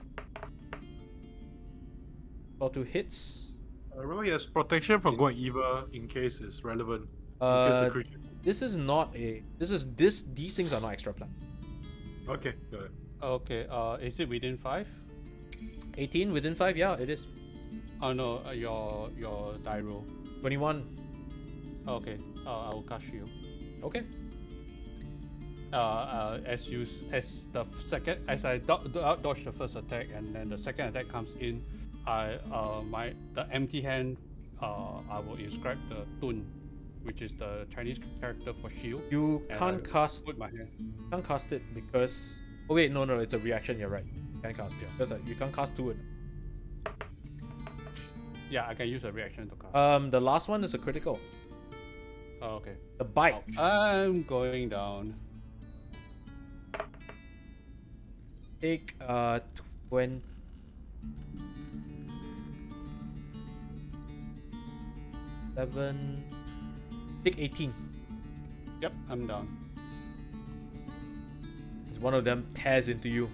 or 2 hits. Remember, he has protection from going evil in case it's relevant. In case the creature... This is not a. These things are not extra plan. Okay, got it. Okay, is it within 5? 18 within 5, yeah, it is. Oh no, your die roll. 21. Okay, I will cast you. Okay. As I dodge the first attack and then the second attack comes in, the empty hand, I will inscribe the Tun, which is the Chinese character for shield. You can't cast. Put my hand. Can't cast it because. Oh wait, no, it's a reaction. You're right. You can't cast it because you can't cast 2. Yeah, I can use a reaction to cast. The last one is a critical. Oh, okay. The bite. I'm going down. Take 20. Take 18. Yep, I'm down. One of them tears into you.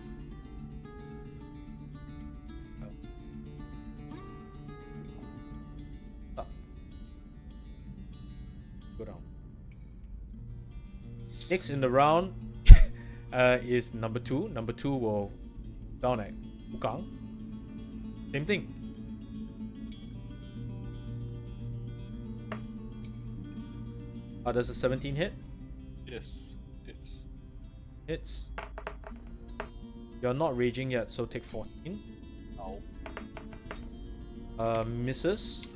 Go down. Next in the round is number 2. Number 2 will down at Wudang. Same thing. Does a 17 hit? Yes, it's. Hits. You're not raging yet, so take 14. Ow. Misses.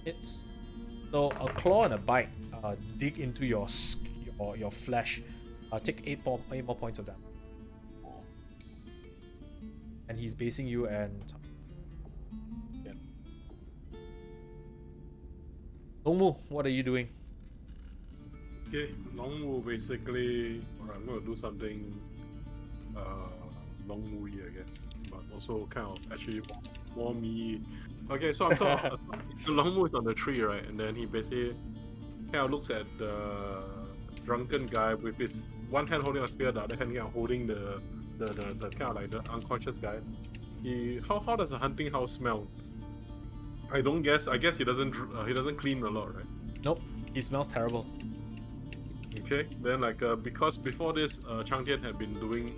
Hits. So a claw and a bite dig into your flesh. Take 8 more points of that. And he's basing you and. Yeah. Longmu, what are you doing? Okay, Longmu basically, I'm going to do something Longmu I guess, but also kind of actually more me. Okay, so I'm talking, Longmu is on the tree, right? And then he basically kind of looks at the drunken guy with his one hand holding a spear, the other hand holding the kind of like the unconscious guy. How does a hunting house smell? I guess he doesn't clean a lot, right? Nope, he smells terrible. Okay, then because before this, Cang Tian had been doing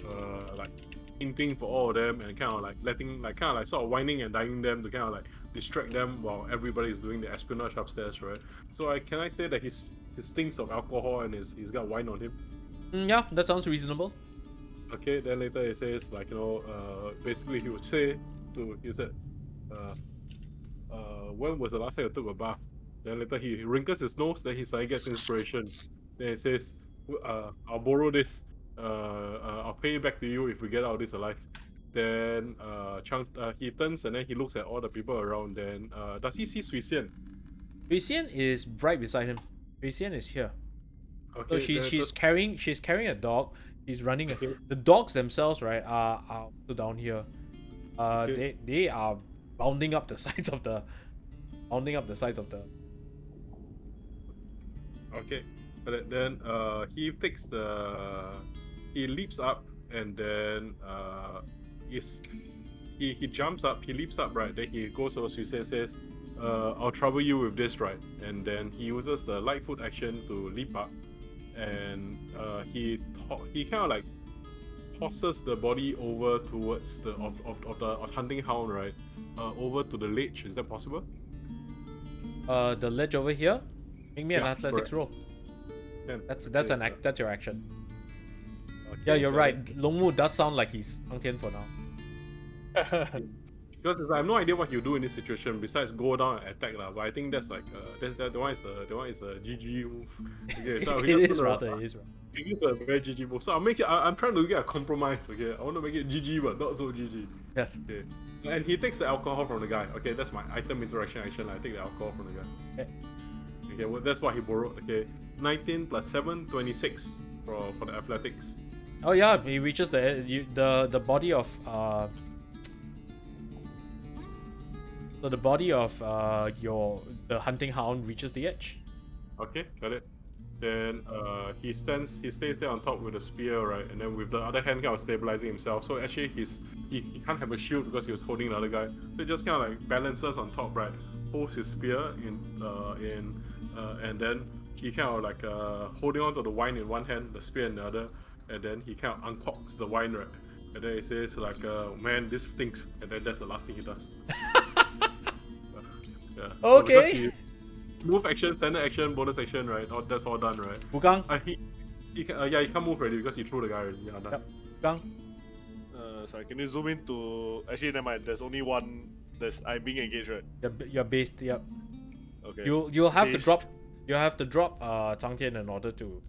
hinting for all of them and kind of like letting kind of sort of whining and dining them to kind of like distract them while everybody is doing the espionage upstairs, right? So can I say that he stinks of alcohol and he's got wine on him? Yeah, that sounds reasonable. Okay, then later he says like, you know, basically he would say he said, when was the last time you took a bath? Then later he wrinkles his nose, then he suddenly gets inspiration. Then he says, I'll borrow this. I'll pay it back to you if we get out of this alive. Then he turns and then he looks at all the people around. Then does he see Sui Xian? Sui Xian is right beside him. Sui Xian is here. Okay, So she's carrying a dog. She's running. The dogs themselves, right, are also down here. Okay. They are bounding up the sides of the. Okay, but then he leaps up and then he jumps up, he leaps up, right? Then he goes over to Sui and says, I'll trouble you with this, right? And then he uses the Lightfoot action to leap up, and he kind of like tosses the body over towards the hunting hound, right? Over to the ledge. Is that possible? The ledge over here. Make me an Yeah, athletics correct. roll. Can. That's Okay, an act. That's your action. Okay, Yeah, you're then- right. Longmu does sound like he's Cang Tian for now. Because I have no idea what you do in this situation besides go down and attack lah. But I think that's like the one is a GG move. Okay, so It is rather. It is a very GG move. So I'm trying to get a compromise. Okay, I want to make it GG but not so GG. Yes. Okay, and he takes the alcohol from the guy. Okay, that's my item interaction action. I take the alcohol from the guy. Okay. Okay, well, that's what he borrowed. Okay, 19 plus 7, 26 for the athletics. Oh yeah, he reaches the body of So the body of the hunting hound reaches the edge. Okay, got it. Then he stays there on top with a spear, right? And then with the other hand kind of stabilizing himself. So actually he can't have a shield because he was holding the other guy. So he just kind of like balances on top, right? Holds his spear and then he kind of like holding on to the wine in one hand, the spear in the other, and then he kind of uncorks the wine, right? And then he says like, man, this stinks. And then that's the last thing he does. Yeah. So because Okay. move action, standard action, bonus action, right? That's all done, right? Wudang. He can't move already because he threw the guy already. Yeah, done. Yep. Wudang. Sorry, can you zoom in to... Actually, never mind. There's only one... I'm being engaged, right? You're based. Yep. Okay. You'll have to Based. drop. You have to drop Cang Tian in order to.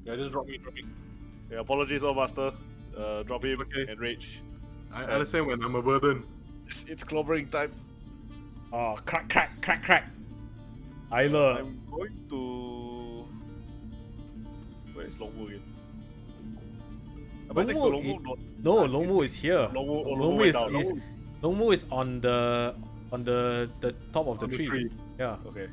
Yeah, just drop me. Yeah, apologies, all master. Drop him Okay. and rage. I understand when I'm a burden. It's clobbering time. Oh, crack. Isla. I'm going to... Where's Longmu again? Am I next to Longmu Longmu? No, Longmu is here. Longmu went down. Longmu is on the top of the On the tree. tree. Yeah. Okay.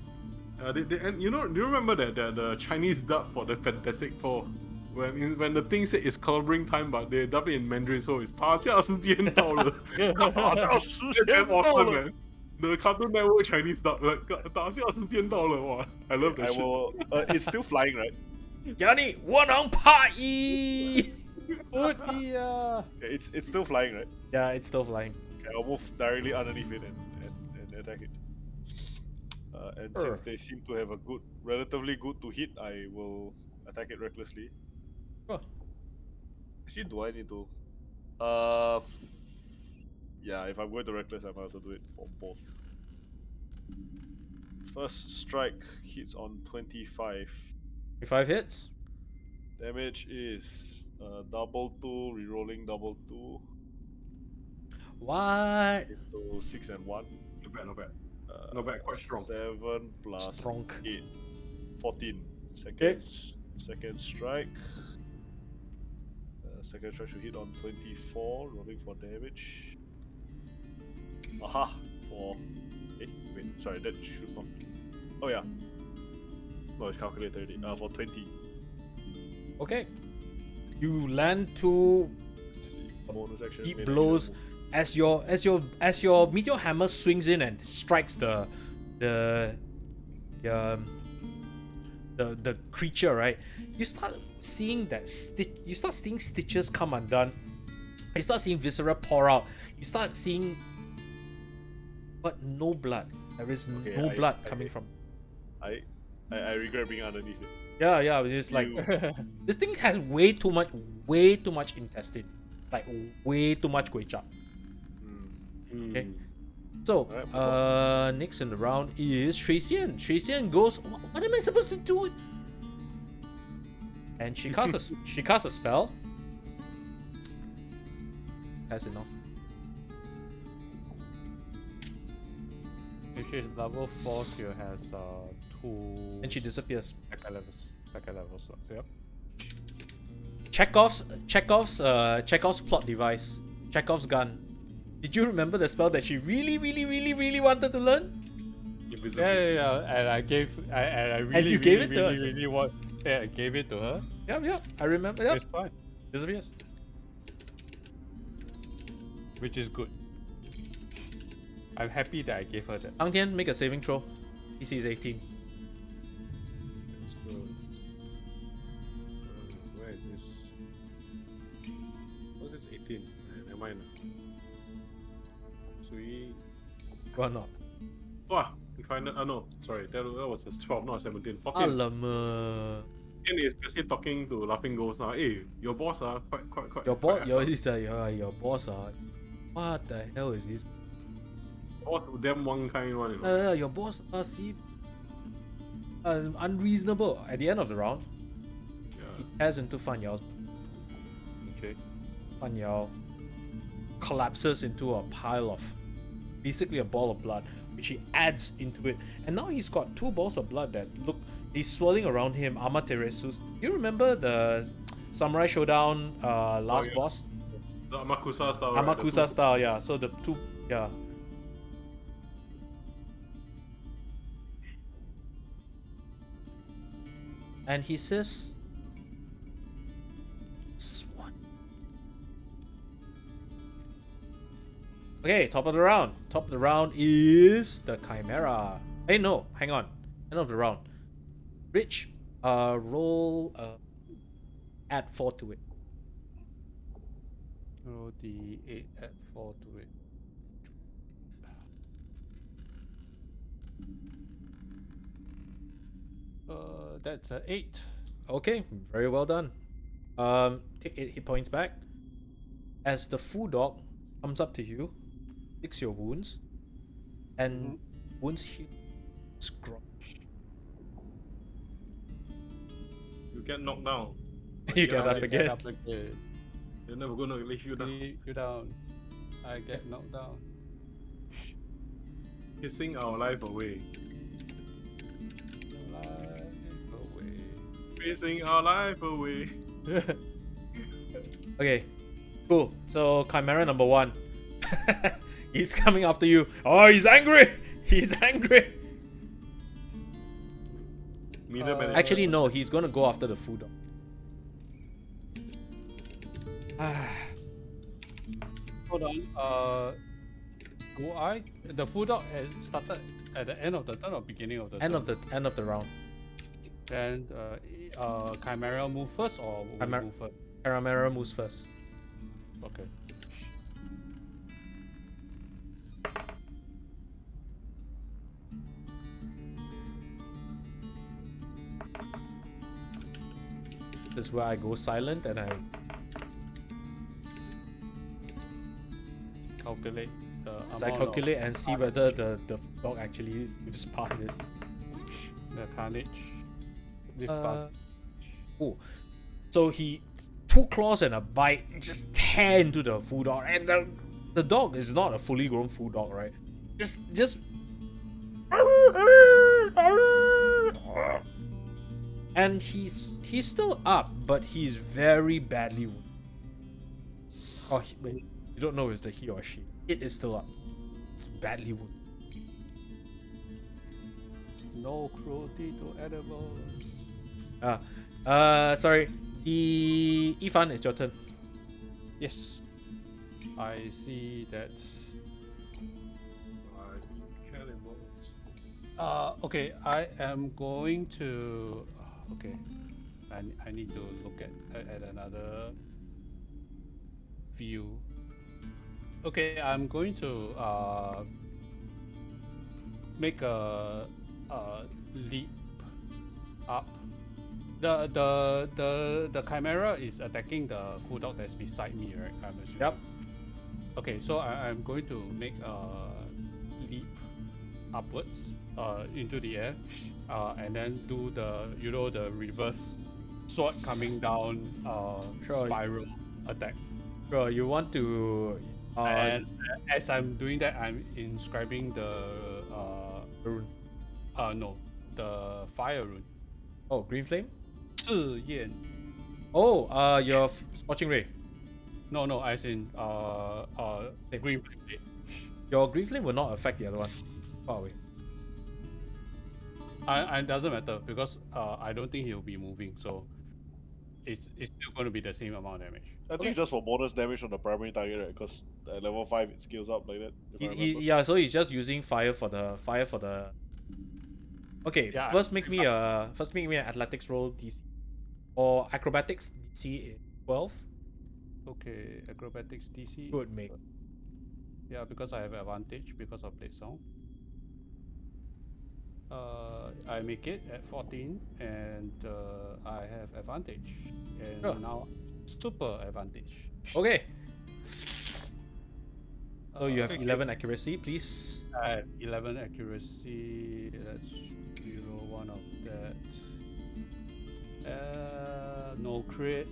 And do you remember that the Chinese dub for the Fantastic Four? When the thing said it's coloring time, but they dub it in Mandarin, so it's 打架时间到了. That's awesome, man. The Cartoon Network Chinese dub, like 打架时间到了. Wow, I love that I shit. will... it's still flying, right? Yanni, one on party. Yeah. Okay, it's still flying, right? Yeah, it's still flying. Okay, I'll move directly underneath it and attack it. And since they seem to have a relatively good to hit, I will attack it recklessly. Sure. Actually, do I need to? Yeah, if I'm going to reckless, I might also do it for both. First strike hits on 25. 25 hits. Damage is double 2, rerolling double 2 What? into 6 and 1. Not bad. Not bad, quite strong. 7 plus Strong. 8. 14. Okay. Second strike. Second strike should hit on 24, rolling for damage. Aha! For... wait, sorry, that should not be... Oh yeah. No, it's calculated already. For 20. Okay. You land two Let's see. Bonus action. deep main blows action, as your meteor hammer swings in and strikes the creature, right? You start seeing stitches come undone. You start seeing viscera pour out. You start seeing but no blood. There is Okay, no blood coming from. I regret being underneath it. Yeah. It's like this thing has way too much intestine, like way too much kway chap. Okay. So, next in the round is Shui Xian. Shui Xian goes, what am I supposed to do? And she casts a spell. That's enough. If she's level 4, she has 2. And she disappears. Second level slots. Yep. Chekhov's plot device. Chekhov's gun. Did you remember the spell that she really wanted to learn? Yeah. And I gave. I really. you gave it to her? Really want. Yeah, I gave it to her. Yep. I remember. Yep. It's fine. Disappears. Which is good. I'm happy that I gave her that. Cang Tian, make a saving throw. DC is 18. Where is this? What's this 18? Never mind. Sweet. Why not? Oh, we find it. No, sorry. That was a 12, not a 17. 14. Alamak. Ian is basically talking to Laughing Ghost now. Hey, your boss are quite. Your boss, your boss. What the hell is this? Boss, damn one kind one. You know? Your boss unreasonable. At the end of the round, he tears into Fan Yao's. Okay. Fan Yao collapses into a pile of, basically a ball of blood, which he adds into it. And now he's got 2 balls of blood that look, he's swirling around him. Amaterasus. Do you remember the Samurai Showdown last boss? The Amakusa style. Amakusa style, yeah. So the 2, yeah. And he says, "Swan." Okay, top of the round. Top of the round is the Chimera. Hey, no, hang on. End of the round. Rich, roll, add 4 to it. Roll the 8, add 4 to it. That's an 8. Okay, very well done. Take 8 hit points back. As the food dog comes up to you, licks your wounds, and wounds heal. Scrub. You get knocked down. You get up again. Get up again. They're never gonna leave you down. Leave you down. I get knocked down. Kissing our life away. Kissing our life away. Okay, cool. So Chimera number 1, he's coming after you. Oh, he's angry. He's angry. Actually, no. He's gonna go after the food dog. Hold on. Do I? The food dog has started at the end of the turn or beginning of the End turn? of the round. Then Chimera move first or we move first? Chimera moves first. Okay. This is where I go silent and I Calculate the amount calculate of and see whether the dog actually lives past this. the carnage. Live past. Oh, so he 2 claws and a bite just tear into the food dog, and the dog is not a fully grown food dog, right? Just and he's still up, but he's very badly wounded. Oh, wait, you don't know if it's he or she. It is still up. It's badly wounded. No cruelty to animals. Sorry. Yifan, it's your turn. Yes. I see that. Okay, I am going to. Okay, I need to look at another view. Okay, I'm going to make a leap up. The chimera is attacking the full dog that's beside me, right? I'm assuming. Yep. Okay, so I'm going to make a leap upwards into the air, and then do the reverse sword coming down Sure. spiral attack. Sure, you want to. And as I'm doing that, I'm inscribing the rune. no, the fire rune. Oh, green flame? 赤焰. Oh, your scorching ray. No, as in green flame. Your green flame will not affect the other one. Far away. It doesn't matter because I don't think he'll be moving, so it's still going to be the same amount of damage. I think it's just for bonus damage on the primary target, right? Because at level 5 it scales up like that. If I remember. Yeah, so he's just using fire for the Okay, Yeah, first make me an athletics roll DC or acrobatics DC 12. Okay, acrobatics DC. Good mate. Yeah, because I have advantage because of blade sound. I make it at 14 and I have advantage. And Sure. now super advantage. Okay. So you have 11 accuracy, please. I have 11 accuracy. Let's reroll one of that. No crit.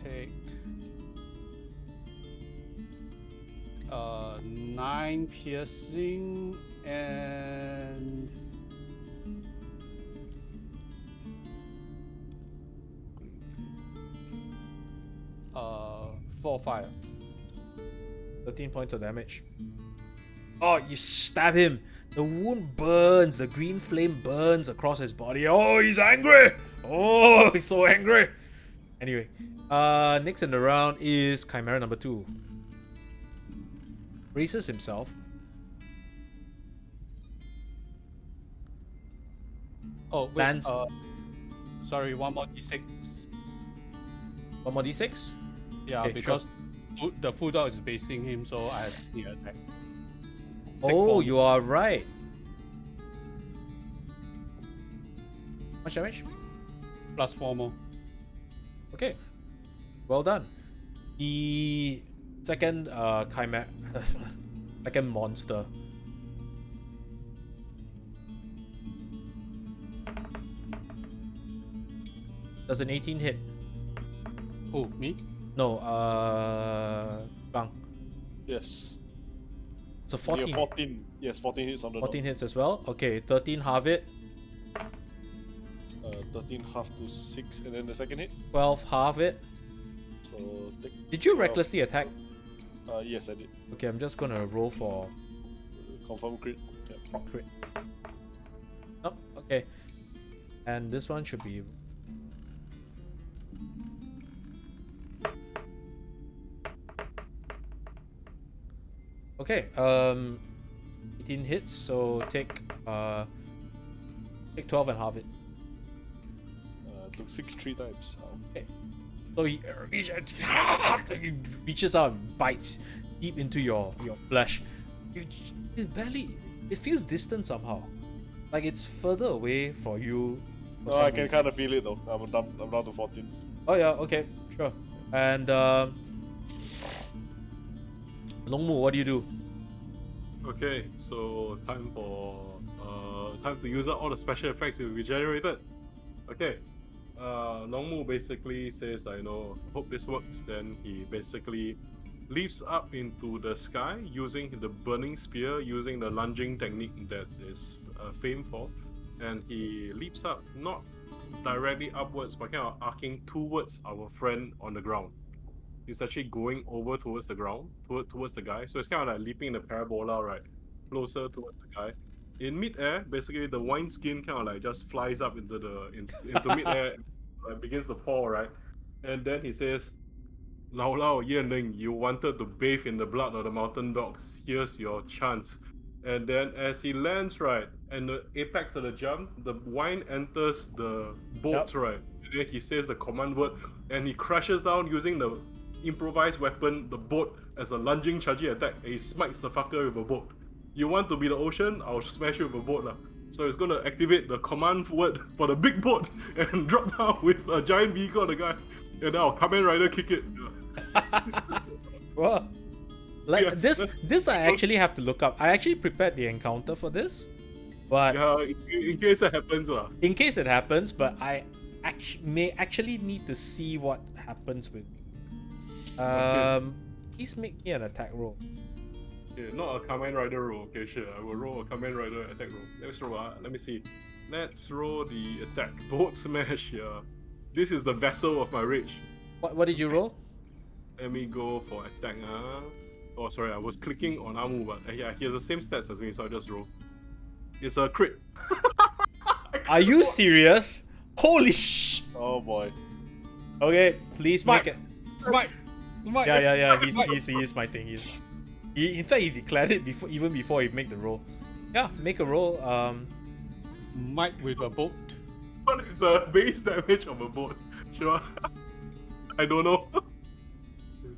Take 9 piercing and 4 fire. 13 points of damage. Oh, you stab him. The wound burns. The green flame burns across his body. Oh, he's angry. Oh, he's so angry. Anyway, next in the round is Chimera number 2. Braces himself. Oh, wait. Lands. Sorry, one more d6. One more d6. Yeah, Okay, because the full dog is basing him, so I have the attack. Oh, four. you are right. How much damage? Plus 4 more. Okay. Well done. The second chimera, second monster. Does an 18 hit? Who, me? No, Bang. Yes. It's a Yeah, 14. 14. Yes, 14 hits on the 14 hits as well. Okay, 13 halve it. 13 half to 6, and then the second hit. 12 halve it. So take. Did you 12. recklessly attack? Yes, I did. Okay, I'm just gonna roll for Confirm crit. Yeah. crit. Oh, okay. And this one should be. Okay, 18 hits, so take 12 and halve it. Took 6 3 times. Okay. So he reaches out and bites deep into your flesh. It barely. It feels distant somehow, like it's further away for you. for No, some I can reason. kind of feel it though. I'm down to 14. Oh yeah, okay, sure. And Longmu, what do you do? Okay, so time to use up all the special effects we generated. Okay, Longmu basically says, I know, hope this works. Then he basically leaps up into the sky using the burning spear, using the lunging technique that is famed for, and he leaps up not directly upwards, but kind of arcing towards our friend on the ground. He's actually going over towards the ground, towards the guy. So it's kind of like leaping in the parabola, right? Closer towards the guy. In mid-air, basically the wineskin kind of like just flies up into mid-air, begins to pour, right? And then he says, Lao Lao Yanling, you wanted to bathe in the blood of the mountain dogs. Here's your chance. And then as he lands, right, and the apex of the jump, the wine enters the boat, Yep. right? And then he says the command word, and he crashes down using the improvised weapon, the boat, as a lunging charging attack, and he smites the fucker with a boat. you want to be the ocean, I'll smash you with a boat. So it's gonna activate the command word for the big boat and drop down with a giant vehicle on the guy. And then I'll Kamen Rider kick it. Well, like Yes, this I actually have to look up. I actually prepared the encounter for this, but Yeah, in case it happens. in case it happens, but I may actually need to see what happens with. Please make me an attack roll. Okay, not a Kamen Rider roll. Okay, sure. I will roll a Kamen Rider attack roll. Let's roll. Let me see. Let's roll the attack. Boat smash. Yeah. This is the vessel of my rage. What did you roll? Let me go for attack. Oh, sorry. I was clicking on Amu, but yeah, he has the same stats as me, so I just roll. It's a crit. Are you serious? Holy sh! Oh boy. Okay, please make it. Smite. Smite. Yeah. He's smiting. In fact, he declared it even before he made the roll. Yeah, make a roll. Smite with a boat. What is the base damage of a boat? Sure. I don't know.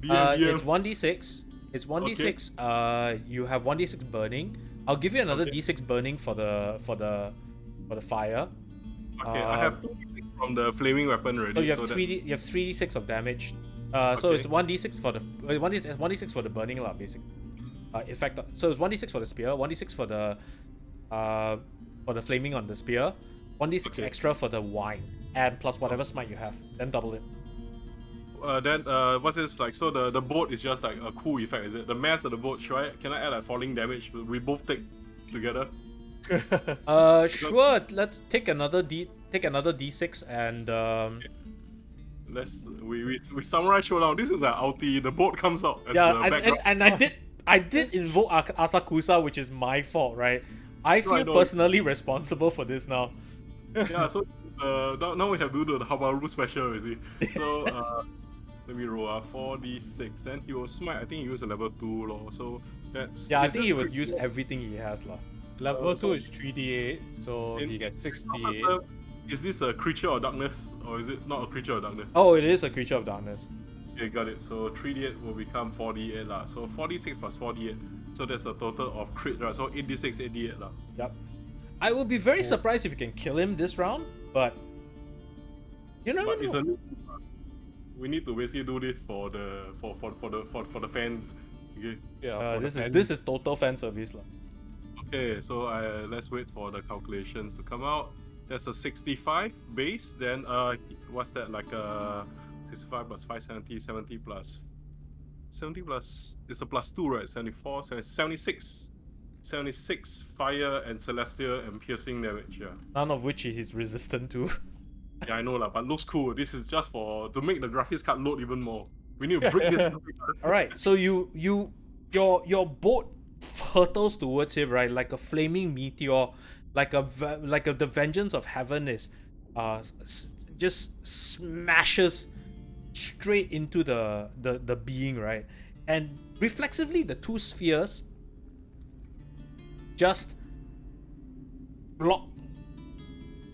It's 1d6. It's 1d6. You have 1d6 burning. I'll give you another d6 burning for the fire. Okay, I have 2 from the flaming weapon already. So you have so 3d. You have 3d6 of damage. So Okay. it's 1d6 for the 1d6 for the burning lah, basically. Effect. So it's 1d6 for the spear, 1d6 for the flaming on the spear, 1d6 Okay. extra for the wine, and plus whatever smite you have. Then double it. Then what's this like? So the boat is just like a cool effect, is it? The mass of the boat, can I add like falling damage? We both take together. Sure. Let's take another d6 and We summarize showdown. This is an outie. The boat comes out as yeah, the background. and I did invoke Asakusa, which is my fault, right? I feel I know. personally responsible for this now. Yeah, so now we have to do the Hamaru special, you see. So let me roll 4d6. Then he will smite. I think he used a level 2 lor. So that's Yeah, I is think this he would crit- use everything he has lah. Level so- 2 is 3d8, so In- he gets 6d8. Is this a creature of darkness or is it not a creature of darkness? Oh, it is a creature of darkness. Okay, got it. So 3d8 will become 4d8 lah. So 4d6 plus 4d8. So that's a total of crit, right? So 8d6, 8d8 lah. Yep. I would be very surprised if you can kill him this round, but you never But it's know. we need to basically do this for the for the fans. Okay. Yeah, for the This is total fan service lah. Okay, so let's wait for the calculations to come out. That's a 65 base. Then what's that, like 65 plus 570, 70 plus 70 plus, it's a plus 2, right? 74, 76 fire and celestial and piercing damage. Yeah, None of which he's resistant to. yeah, I know lah, but looks cool. This is just to make the graphics card load even more. We need to break this. All right, so your boat hurtles towards him, right, like a flaming meteor, like the vengeance of heaven is, just smashes straight into the being, right, and reflexively the two spheres just block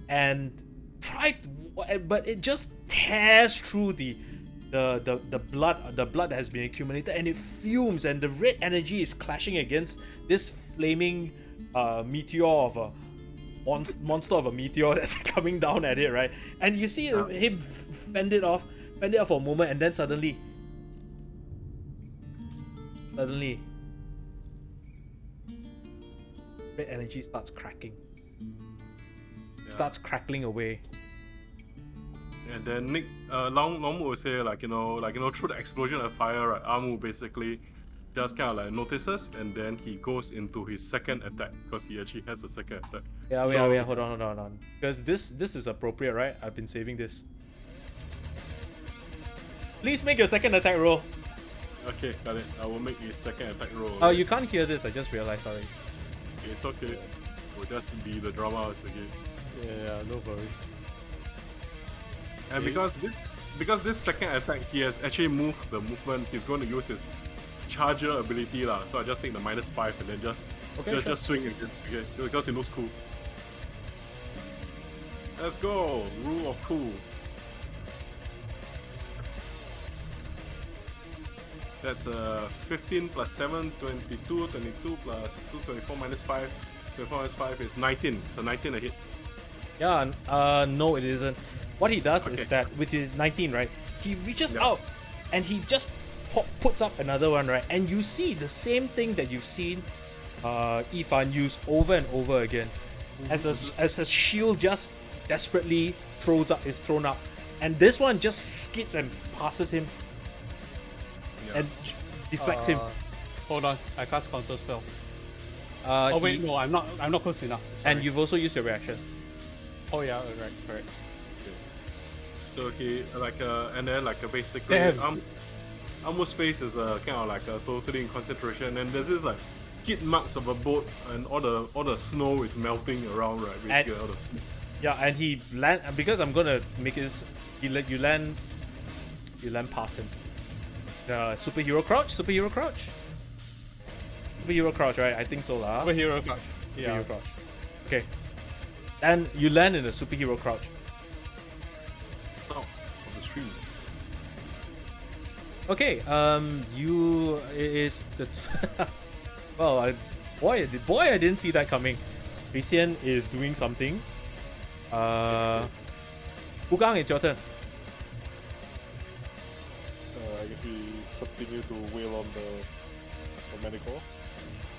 and try, but it just tears through the blood that has been accumulated, and it fumes, and the red energy is clashing against this flaming meteor of a monster of a meteor that's coming down at it, right? And you see him fend it off for a moment, and then suddenly red energy starts cracking. Starts crackling away. And then Nick, Long will say through the explosion of fire, right, Amu basically just kind of like notices, and then he goes into his second attack because he actually has a second attack. Yeah, wait, So- wait, hold on. Because this is appropriate, right? I've been saving this. Please make your second attack roll. Okay, got it. I will make his second attack roll. Oh, you can't hear this. I just realized. Sorry. Okay, it's okay. We'll just be the drama once again. Yeah, no worries. And because this second attack, he has actually moved the movement. He's going to use his charger ability lah. So I just take the -5 and then just swing again. Okay, because it looks cool. Let's go. Rule of cool. That's 15 plus 7, 22, 22 plus 2, 24 minus 5. 24 minus 5 is 19. So 19 a hit. Yeah, no, it isn't. What he does is that with his 19, right, he reaches out and he just puts up another one, right? And you see the same thing that you've seen Yifan use over and over again. As a shield just desperately is thrown up. And this one just skids and passes him and deflects him. Hold on, I cast counter spell. Oh wait, no, I'm not close enough. Sorry. And you've also used your reaction. Oh yeah, right, correct. So he and then basically Ammo's face is kind of like totally in concentration, and there's this like skid marks of a boat, and all the snow is melting around, right? Basically, all the snow. Yeah, and he land because I'm gonna make this. You land past him. Superhero crouch, right? I think so, lah. Superhero crouch. Yeah. Superhero crouch. Okay. And you land in a superhero crouch. Oh, on the stream. Okay. You is the. Well, I didn't see that coming. Xian is doing something. Wudang, it's your turn. I guess we continue to wail on the Manicore.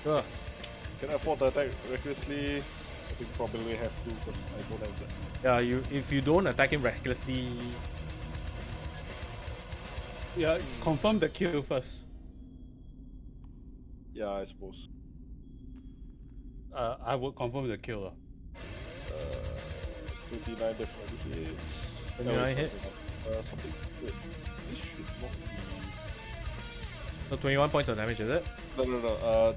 Sure. Can I afford to attack recklessly? I think probably have to because I don't have that. Yeah, if you don't attack him recklessly. Yeah, confirm the kill first. Yeah, I suppose. I would confirm the kill. 29 definitely hits. 29 hits. Something. Wait, this should not be. So 21 points of damage, is it? No.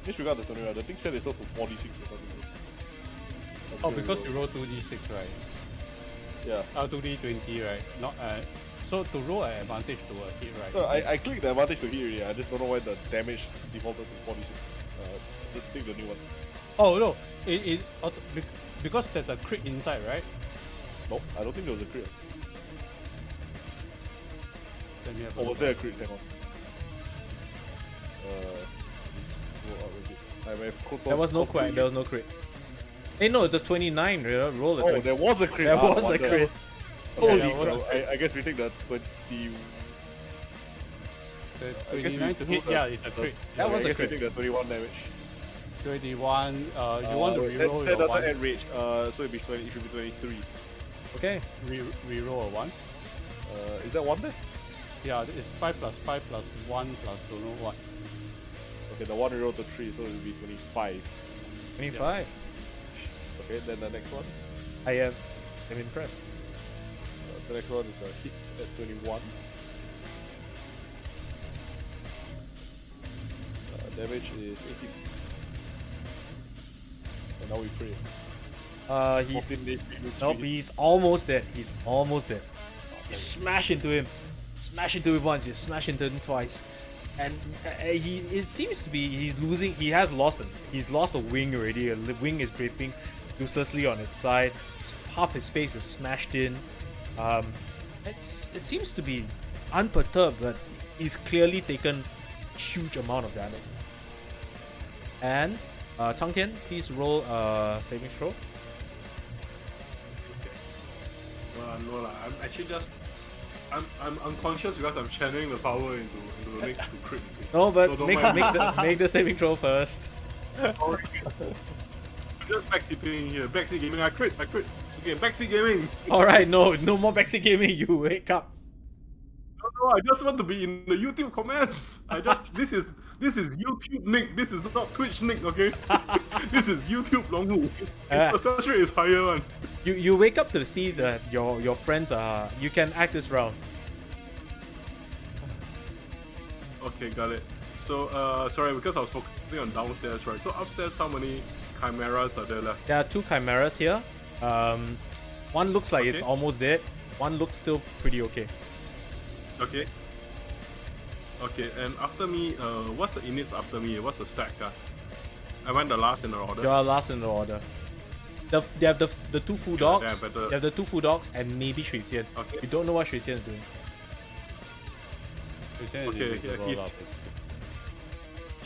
Disregard the 21. The thing set itself to 46 or something. Oh, because you roll 2d6, right? Yeah. 2d20, right? Not so to roll an advantage to a hit, right? No, I clicked the advantage to hit already. I just don't know why the damage defaulted to 46. Just pick the new one. Oh no, because there's a crit inside, right? Nope, I don't think there was a crit. Let me have Or was there a crit? Hang on. Let's go out with it. I may have There was no crit. There was no crit. Hey, no, the 29. Roll the 20. there was a crit. There was a crit. Holy crap. I guess we take the 20. The 29 to hit, yeah, it's a crit. That was I a guess we crit. take the 21 damage. 21, you want to reroll that your doesn't 1. add rage, so it should be 23. Okay. Reroll a 1. Is that one there? Yeah, it's 5 plus 5 plus 1 plus don't know what. Okay, the one rerolled to 3, so it will be 25. 25. Okay, then the next one. I'm impressed. The next one is a hit at 21. Damage is 18. And now we pray. He's almost dead. He's almost dead. You smash into him. Smash into him once. You smash into him twice. And it seems to be he's losing. He's lost a wing already. The wing is draping uselessly on its side. Half his face is smashed in. It seems to be unperturbed, but he's clearly taken a huge amount of damage. And Cang Tian, please roll a saving throw. Okay. No, I'm actually just I'm unconscious because I'm channeling the power into Nic to crit. No, but So make the saving throw first. Just backseat gaming here. Backseat gaming. I crit. Okay, backseat gaming. All right, no more backseat gaming. You wake up. No, I just want to be in the YouTube comments. This is YouTube Nic. This is not Twitch Nic, okay? This is YouTube Longhu. The success rate is higher one. You wake up to see that your friends are. You can act this round. Okay, got it. So sorry, because I was focusing on downstairs, right? So upstairs, how many chimeras are there left? There are 2 chimeras here. One looks like it's almost dead. One looks still pretty okay. Okay. Okay, and after me, what's the inits after me? What's the stack? I went the last in the order. You are last in the order. They have the 2 food dogs. They have the 2 food dogs and maybe Xianxia. Okay. You don't know what Xianxia is doing. Okay, yeah,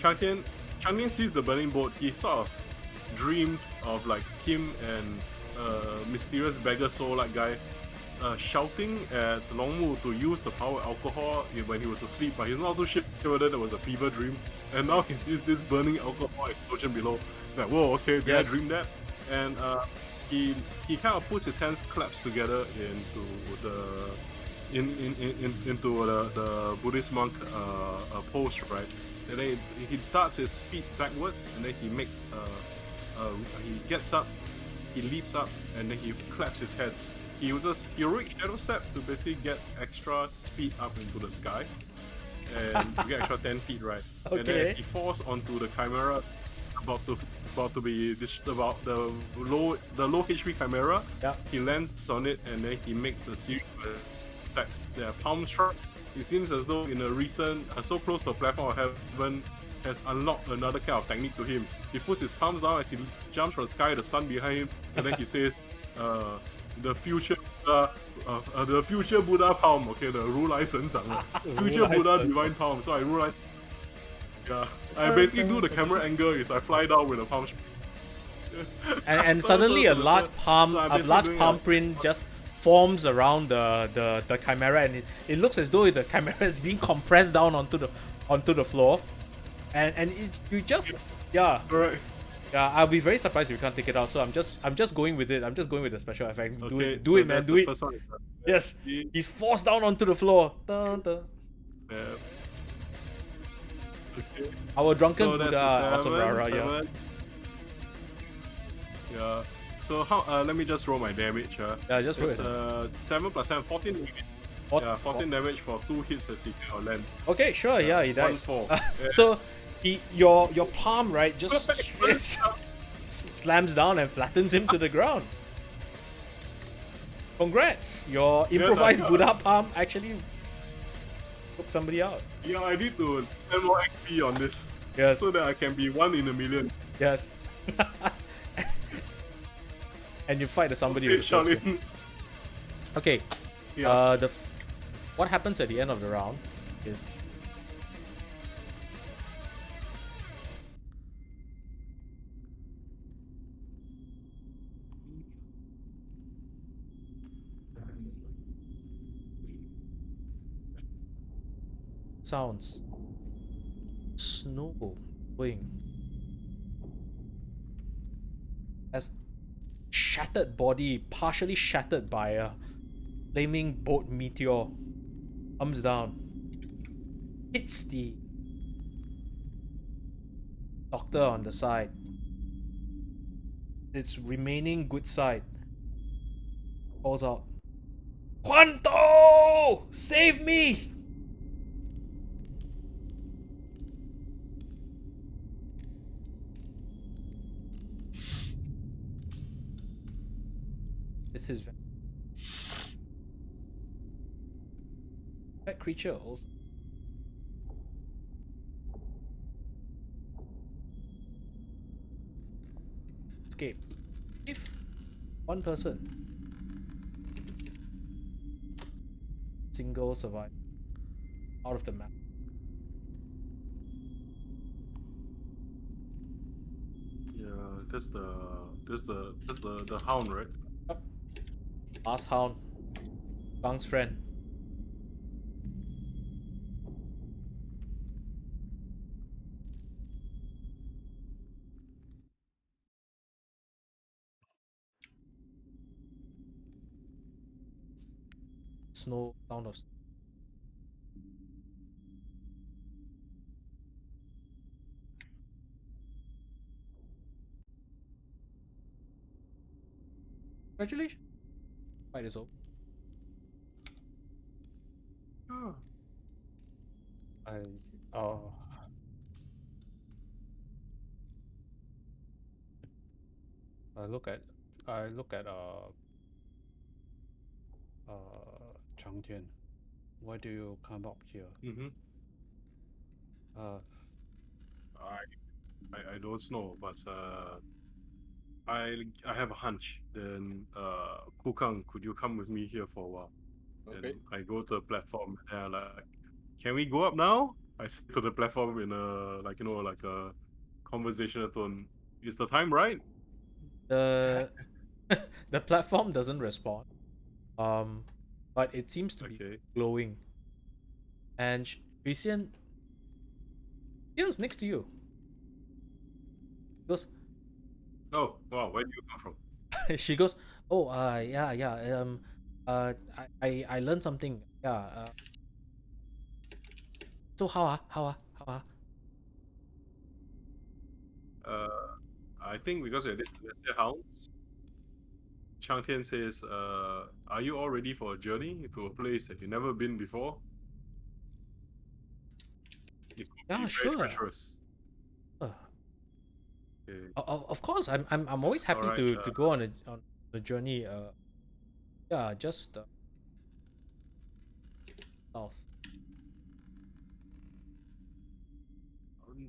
Cang Tian sees the burning boat. He sort of dreamed of like him and mysterious beggar soul-like guy shouting at Longmu to use the power of alcohol when he was asleep, but he's not too sure whether there was a fever dream. And now he sees this burning alcohol explosion below. He's like, whoa, okay, did I dream that? And he kind of puts his hands claps together into the Buddhist monk pose, right? And then he starts his feet backwards, and then he makes he gets up, he leaps up, and then he claps his hands. He uses heroic shadow step to basically get extra speed up into the sky, and you get extra 10 feet, right? Okay. And then as he falls onto the chimera, about to be about the low HP chimera, he lands on it, and then he makes a series of attacks. There are palm strikes. It seems as though in a recent so close to a platform of heaven has unlocked another kind of technique to him. He puts his palms down as he jumps from the sky, the sun behind him, and then he says, the future Buddha palm, okay, the 如来神掌, future Buddha divine palm. So I 如来, I basically do the camera angle is I fly down with a palm. And suddenly a large palm print just forms around the chimera, and it looks as though the chimera is being compressed down onto the floor, and you just Correct. Yeah, I'll be very surprised if you can't take it out. So I'm just going with it. I'm just going with the special effects. Okay, Do it, man. Do it. Yes, Yeah. he's forced down onto the floor. Dun, dun. Okay. Our drunken So that's Buddha, the awesome, seven, rara, yeah. seven. Yeah. So how? Let me just roll my damage. Yeah, just roll It's it. 7 plus 7, 14 damage. 14 damage for 2 hits as he can land. Okay, sure. Yeah, he dies. 1-4. Yeah. So your palm, right, just straight slams down and flattens him to the ground. Congrats! Your improvised Buddha palm actually took somebody out. Yeah, I need to spend more XP on this. Yes. So that I can be 1 in a million. Yes. And you fight somebody Okay, with the sword. Shaolin. Okay. Yeah. What happens at the end of the round is sounds snow blowing as shattered body partially shattered by a flaming boat meteor comes down, hits the doctor on the side, its remaining good side, calls out, "Quanto! Save me!" This is that creature also escape. If one person single survive out of the map. Yeah, that's the hound, right? Yep. Last hound. Bang's friend. Snow sound of congratulations. Fight is over. I look at Cang Tian. Why do you come up here? Mm-hmm. I don't know, but I have a hunch. Then Kukang, could you come with me here for a while? Okay. And I go to the platform and I'm like, can we go up now? I say to the platform in a like a conversational tone. Is the time right? The the platform doesn't respond. But it seems to be Okay. glowing. And Christian feels next to you. She goes, Oh wow, where do you come from? she goes, oh, yeah. I learned something. Yeah. So how? Uh, I think because we're this celestial hounds, Cang Tian says, are you all ready for a journey to a place that you've never been before? It could Yeah, be sure. very treacherous. Uh, Okay. of course, I'm always happy Alright, to go on a journey. Yeah, just south.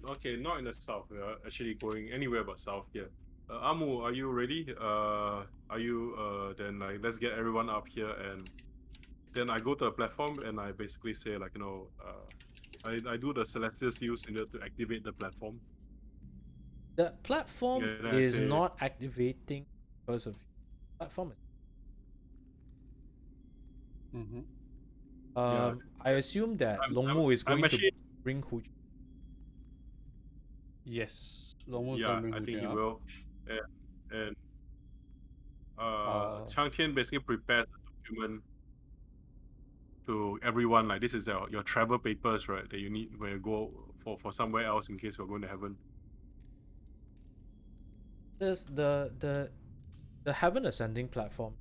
Okay, not in the south. We are actually going anywhere but south here. Amu, are you ready? Are you then like let's get everyone up here, and then I go to a platform and I basically say like I do the celestial seals in order to activate the platform. The platform And then I is say, not activating because of platform. Mm-hmm. I assume that Longmu is I'm going to actually bring Huj. Yes, Longmu's yeah, gonna bring I think Hujin he up. will. And Uh, Chang Tian basically prepares a document to everyone, like this is your travel papers, right? That you need when you go for somewhere else in case we're going to heaven. There's the Heaven Ascending platform.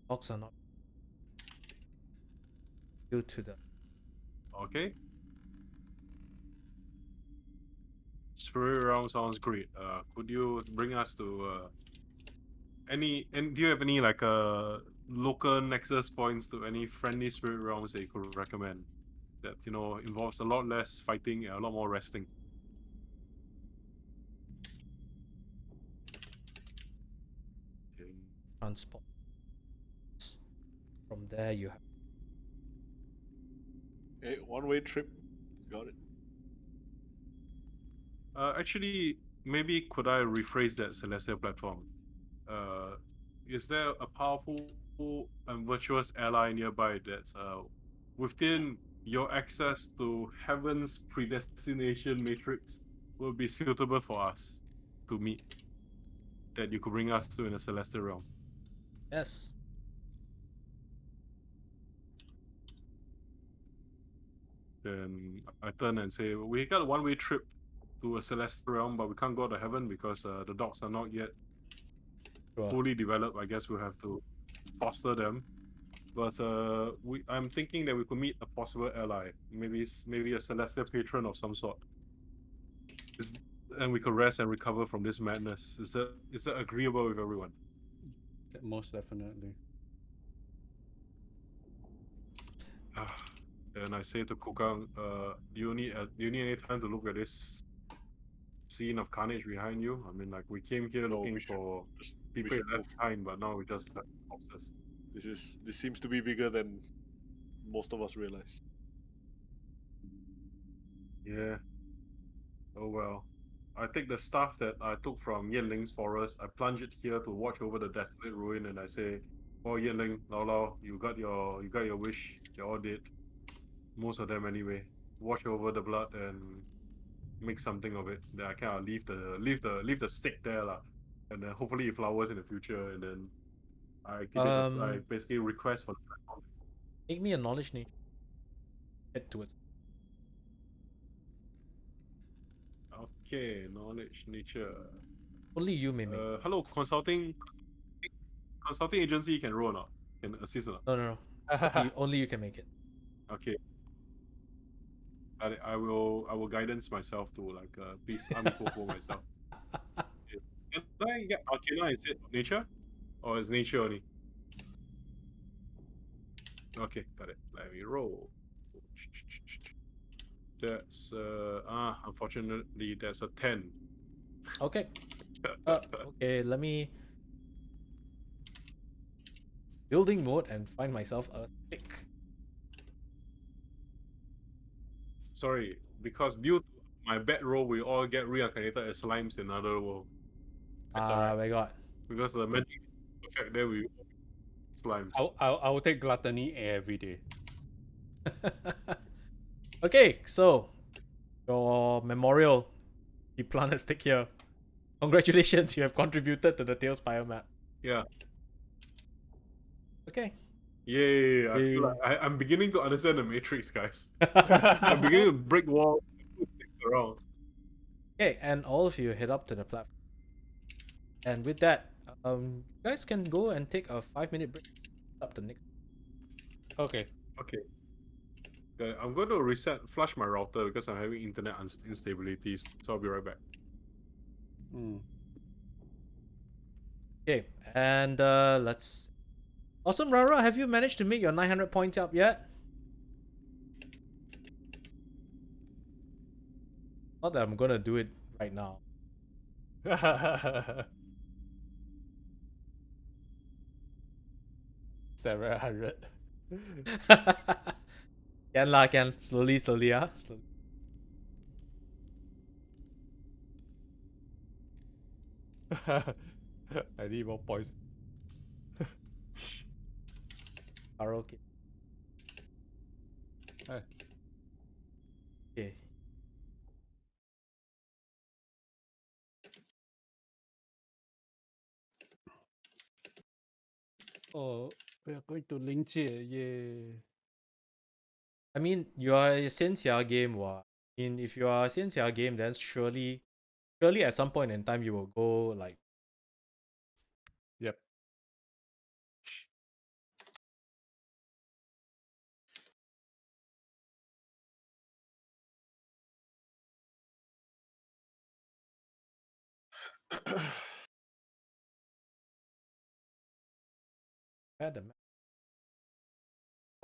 Blocks are not due to the Okay. Spirit realm sounds great. Could you bring us to and do you have any like local nexus points to any friendly spirit realms that you could recommend that involves a lot less fighting and a lot more resting? Okay. transport. From there you have Okay, one-way trip. Got it. Actually, maybe could I rephrase that celestial platform? Is there a powerful and virtuous ally nearby that's within your access to heaven's predestination matrix will be suitable for us to meet, that you could bring us to in a celestial realm? yes. Then I turn and say, we got a one-way trip to a celestial realm, but we can't go to heaven because the dogs are not yet Sure. fully developed. I guess we'll have to foster them. But I'm thinking that we could meet a possible ally, maybe a celestial patron of some sort, and we could rest and recover from this madness. Is that agreeable with everyone? most definitely. And I say to Kokang, do you need any time to look at this scene of carnage behind you? I mean, like we came here No, looking we should for just people left behind, but now we just left corpses. This seems to be bigger than most of us realize. Yeah. Oh well. I take the stuff that I took from Yanling's forest, I plunge it here to watch over the desolate ruin, and I say, "Oh Yanling, Lao Lao, you got your wish. You're all dead. Most of them anyway. Watch over the blood and make something of it. Then I kind of leave the stick there lah, and then hopefully it flowers in the future. And then I activate I basically request for the platform. Make me a knowledge nature. Head towards. Okay, knowledge nature. Only you may make. Hello, consulting agency can roll or not? Can assist or not? No. Only you can make it. Okay. I will guidance myself to like please for myself. Okay. Can I get Arcana? Is it nature? Or is nature only? Okay, got it. Let me roll. That's unfortunately that's a 10. Okay. Okay, let me building mode and find myself a stick. Sorry, because due to my bad roll, we all get reincarnated as slimes in another world. My God. Because the magic effect there, we slimes. I will take gluttony every day. Okay, so your memorial, you plant a stick here. Congratulations, you have contributed to the Talespire map. Yeah. Okay. Yay! I feel like I'm beginning to understand the matrix, guys. I'm beginning to break walls and put sticks around. Okay, and all of you head up to the platform. And with that, you guys can go and take a 5-minute break. Up the next. Okay. Okay. I'm going to flush my router because I'm having internet instabilities. So I'll be right back. Okay, and let's. Awesome, Rara, have you managed to make your 900 points up yet? Not that I'm gonna do it right now. 700. Can. Slowly, slowly. I need more points. Okay. Hey. Okay. Oh, we are going to Lingjie, yay. I mean, you are a Xianxia game, what? I mean, if you are a Xianxia game, then surely at some point in time you will go like. Yep.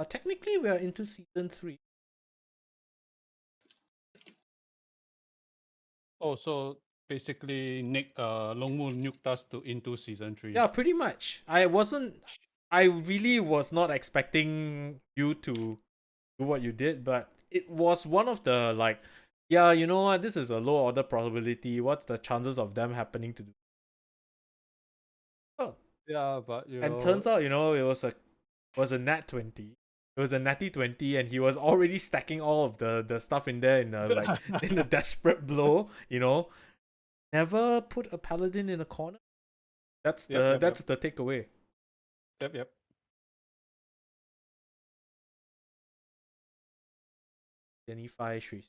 Technically, we are into season 3. Oh, so basically Longmu nuked us into season 3. Yeah, pretty much. I really was not expecting you to do what you did, but it was one of the like, yeah, you know what, this is a low order probability. What's the chances of them happening to do? Oh. Yeah, but you and know, turns out, it was a nat 20. It was a natty 20, and he was already stacking all of the stuff in there in a like in a desperate blow, Never put a paladin in a corner. That's the the takeaway. Yep. Genify Shri.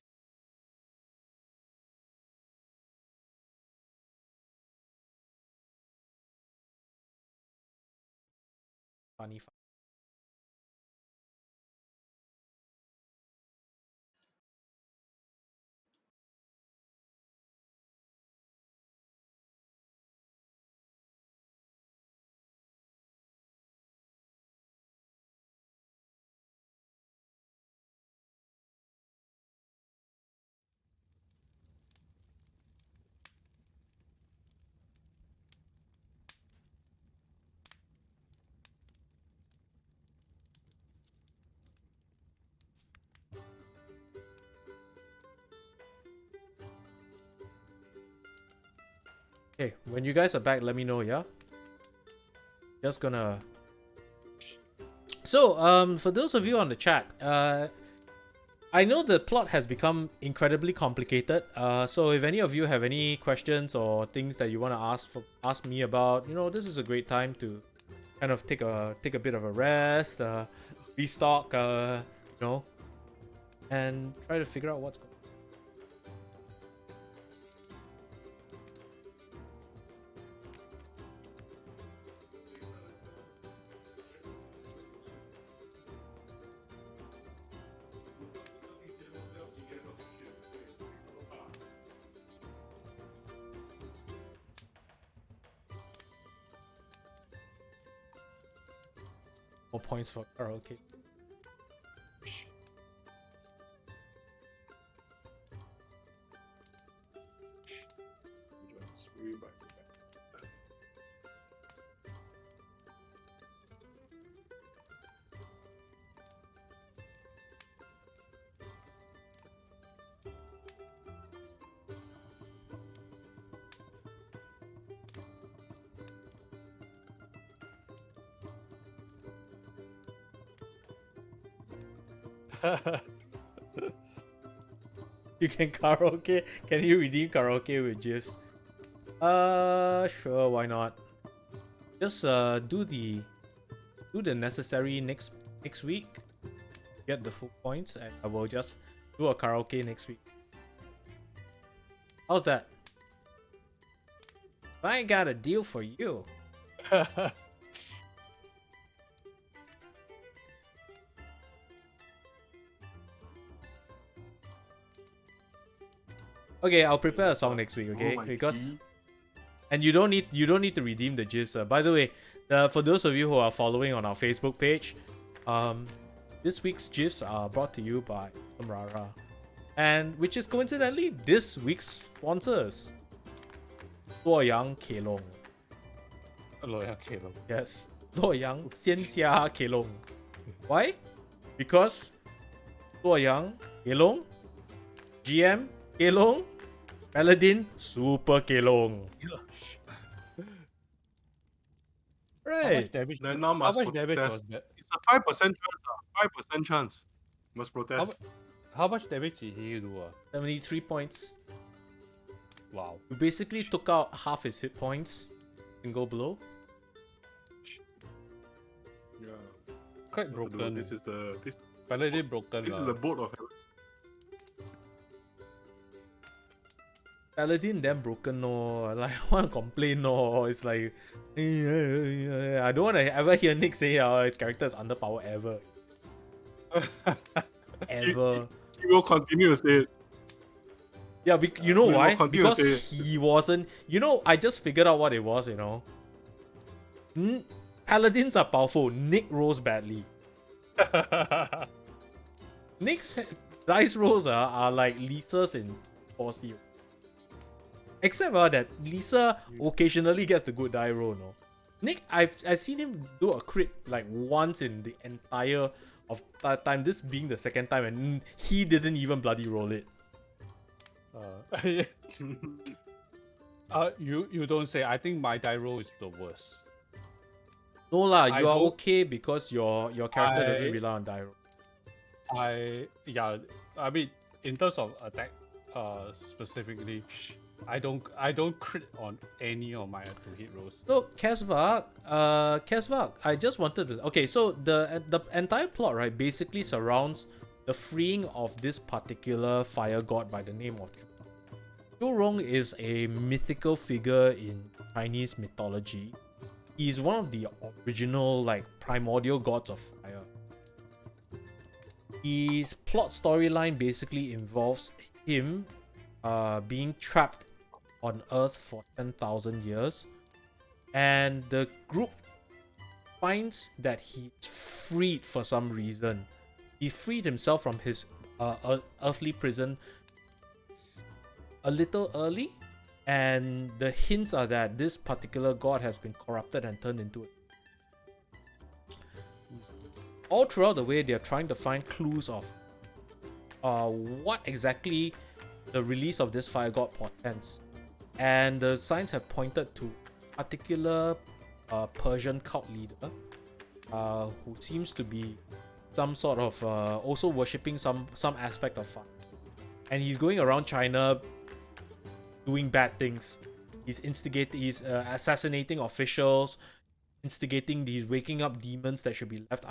Funny. Okay, when you guys are back, let me know, yeah? Just gonna... So, for those of you on the chat, I know the plot has become incredibly complicated. So if any of you have any questions or things that you want to ask me about, this is a great time to kind of take a bit of a rest, restock, and try to figure out what's going on. More points for karaoke. You can karaoke. Can you redeem karaoke with GIFs? Sure, why not? Just do the necessary next week. Get the full points, and I will just do a karaoke next week. How's that? I got a deal for you. Okay, I'll prepare a song next week. Okay, because and you don't need to redeem the gifs. By the way, for those of you who are following on our Facebook page, this week's gifs are brought to you by Rara, and which is coincidentally this week's sponsors. Luoyang Kelong. Luoyang Kelong. Yes, Luoyang Xianxia Kelong. Why? Because Luoyang Kelong, GM Kelong, Paladin Super Kelong. Right. Then now How must much damage protest. was that? It's a 5% chance. 5% chance. Must protest. How much damage did he do? 73 points. Wow. We basically took out half his hit points. Single blow. Yeah. Quite broken. This is the Paladin broken. this is the boat of hell. Paladin damn broken no. Like I wanna complain no. It's like I don't wanna ever hear Nick say his character is underpowered ever. Ever. He will continue to say it. Yeah, you know we will why? continue to Because say he wasn't. You know, I just figured out what it was. You know, Paladins are powerful. Nick rolls badly. Nick's dice rolls are like Lisa's in 4C. Except that Lisa occasionally gets the good die roll. No, Nick, I've seen him do a crit like once in the entire of that time. This being the second time, and he didn't even bloody roll it. You don't say. I think my die roll is the worst. No lah, I you are don't- okay because your character doesn't rely on die roll. I mean, in terms of attack, specifically, I don't crit on any of my 2-hit rolls. So Kesvak, I just wanted to. Okay, so the entire plot, right, basically surrounds the freeing of this particular fire god by the name of Zhurong. Is a mythical figure in Chinese mythology. He's one of the original, like, primordial gods of fire. His plot storyline basically involves him being trapped on Earth for 10,000 years, and the group finds that he's freed for some reason. He freed himself from his earthly prison a little early, and the hints are that this particular god has been corrupted and turned into it. All throughout the way, they're trying to find clues of what exactly the release of this fire god portends, and the signs have pointed to a particular Persian cult leader who seems to be some sort of also worshipping some aspect of fire, and he's going around China doing bad things. He's assassinating officials, instigating these waking up demons that should be left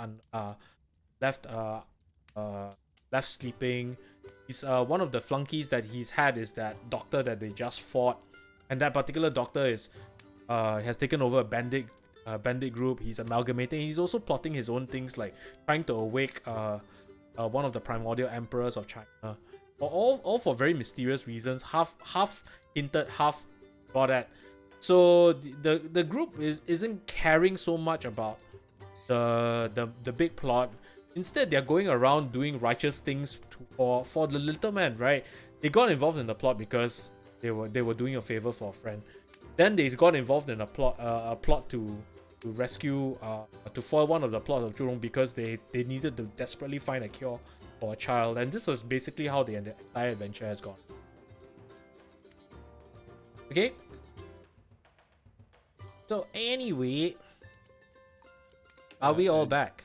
sleeping. He's one of the flunkies that he's had is that doctor that they just fought, and that particular doctor is has taken over a bandit group. He's amalgamating. He's also plotting his own things, like trying to awake one of the primordial emperors of China. All for very mysterious reasons, half hinted, half got at. So the group isn't caring so much about the big plot. Instead, they're going around doing righteous things for the little man, right? They got involved in the plot because they were doing a favor for a friend. Then they got involved in a plot to rescue to foil one of the plots of Zhurong because they needed to desperately find a cure for a child, and this was basically how the entire adventure has gone. Okay. So anyway, are we all back?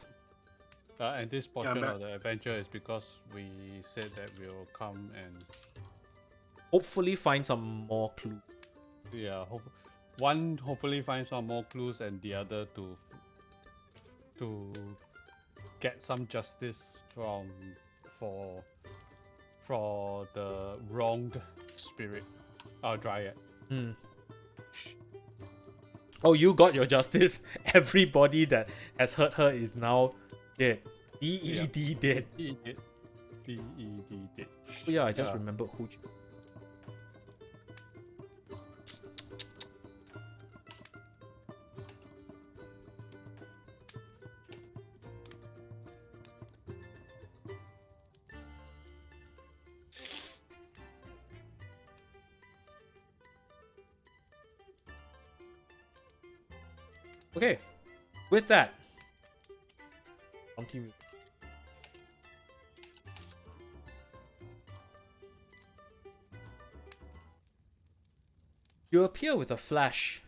And this portion but- of the adventure is because we said that we'll come and Hopefully find some more clue. yeah, one hopefully find some more clues, and the other to get some justice for the wronged spirit, dryad. Oh, you got your justice. Everybody that has hurt her is now dead. DED dead. D-E-D. D-E-D. Oh, yeah, I just Yeah. remembered who. Okay, with that, continue. You appear with a flash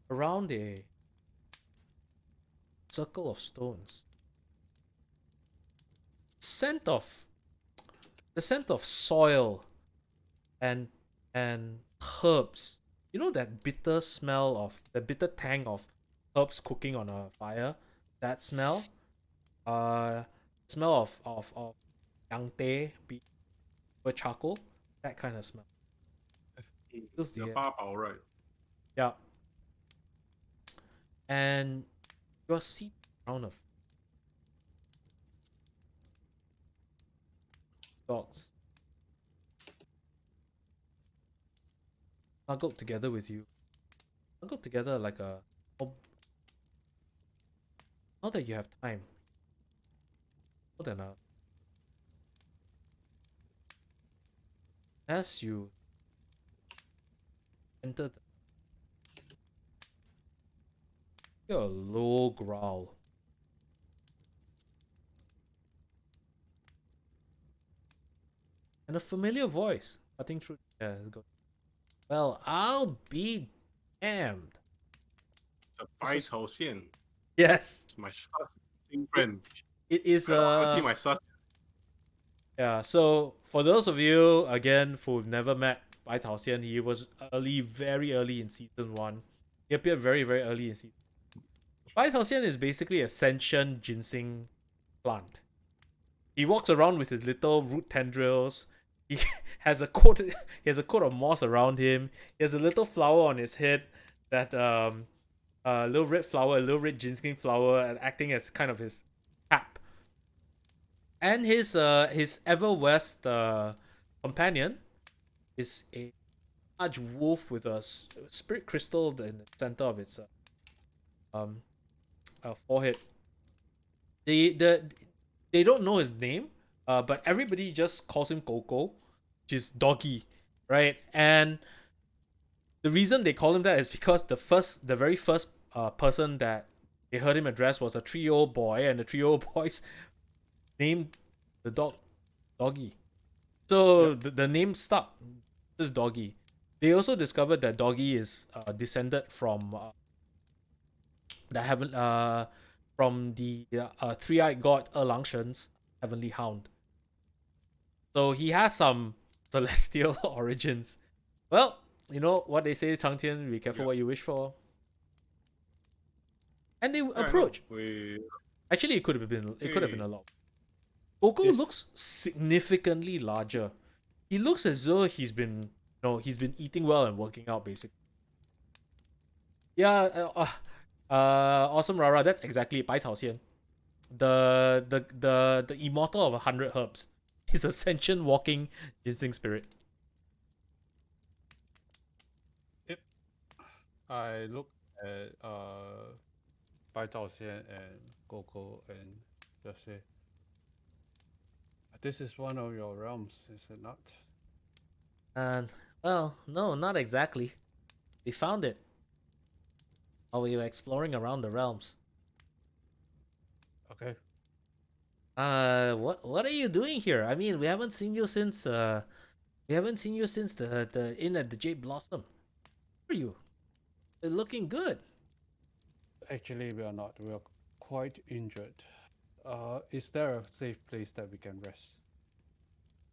around a circle of stones. The scent of soil and herbs. You know that bitter smell of the bitter tang of herbs cooking on a fire? That smell? Smell of yang teh, or charcoal? That kind of smell. Fills the The air. Bao, right? Yeah. And you're seated around of dogs. Snuggled together with you. Snuggled together like a. Now that you have time. More than a. As you enter the. Hear a low growl. And a familiar voice cutting through the air. Well, I'll be damned. It's a Bai Cao Xian. Yes, It's my sus friend. it is. I don't want to see my sus. Yeah. So for those of you again who've never met Bai Cao Xian, he was very early in season 1. He appeared very early in season. Bai Cao Xian is basically a sentient ginseng plant. He walks around with his little root tendrils. He has a coat. He has a coat of moss around him. He has a little flower on his head. That little red flower, a little red ginseng flower, and acting as kind of his cap. And his ever west companion is a large wolf with a spirit crystal in the center of its forehead. They don't know his name, but everybody just calls him Coco, which is doggy, right? And the reason they call him that is because the very first person that they heard him address was a 3-year-old boy, and the 3-year-old boys named the dog Doggy. So the name stuck. This Doggy. They also discovered that Doggy is descended from from the three-eyed god Erlangshen's heavenly hound. So he has some celestial origins. Well, you know what they say, Cang Tian, be careful what you wish for. And they approach. Actually, it could have been a lot. Coco looks significantly larger. He looks as though he's been eating well and working out basically. Yeah, awesome Rara, that's exactly Bai Cao Xian. The immortal of 100 herbs. He's a sentient walking ginseng spirit. Yep. I look at Bai Cao Xian and Coco and just say, this is one of your realms, is it not? Well, no, not exactly. We found it while we were exploring around the realms. Okay. What are you doing here? I mean, we haven't seen you since the inn at the Jade Blossom. Where are you? You're looking good. Actually, we are not. We are quite injured. Is there a safe place that we can rest?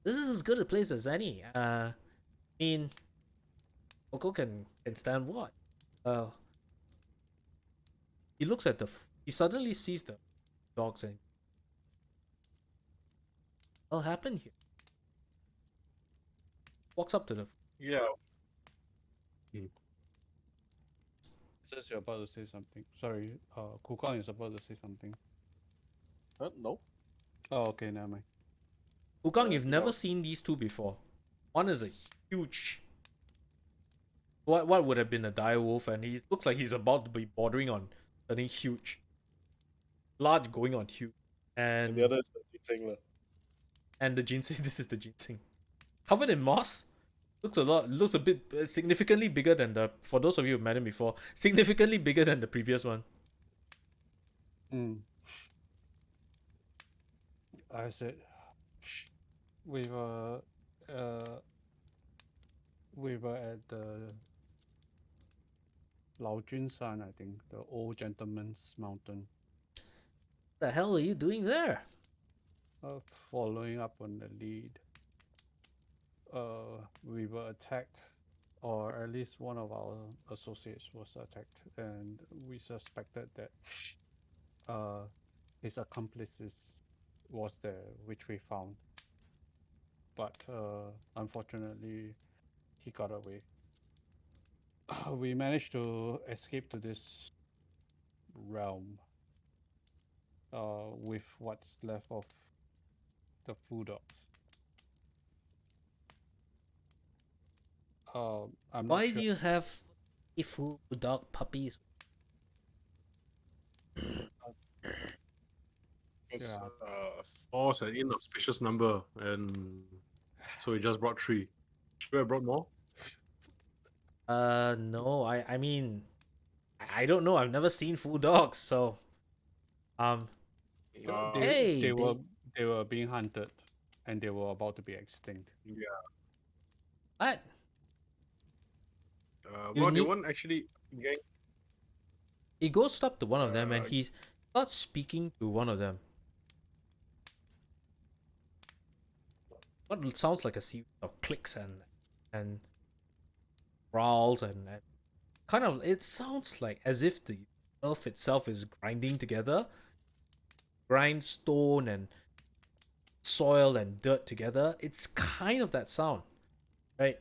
This is as good a place as any. I mean, Coco can stand what? He looks at he suddenly sees the dogs and what happened here? Walks up to them. Yeah. Says you're about to say something. Sorry, Kukang is about to say something. No. Oh, okay, never mind. Wudang, you've never no. seen these two before. One is a huge. What would have been a dire wolf, and he looks like he's about to be bordering on turning huge. Large going on huge. And the other is the ginseng. And the ginseng, this is the ginseng. Covered in moss. Looks a bit significantly bigger than for those of you who've met him before, significantly bigger than the previous one. I said, we were at the Lao Junsan, I think, the old gentleman's mountain. What the hell are you doing there? Following up on the lead. We were attacked, or at least one of our associates was attacked, and we suspected that his accomplices was there, which we found. But unfortunately, he got away. We managed to escape to this realm with what's left of the food dogs. I'm not Why sure. do you have Ifu dog puppies? It's four is an inauspicious number, and so we just brought 3. Should we have brought more? No, I mean, I don't know. I've never seen full dogs, so They were being hunted, and they were about to be extinct. Yeah. what? You Well, they need- weren't actually gang. He goes up to one of them and he starts speaking to one of them. What sounds like a series of clicks and growls and kind of, it sounds like as if the earth itself is grinding together. Grind stone and soil and dirt together. It's kind of that sound, right?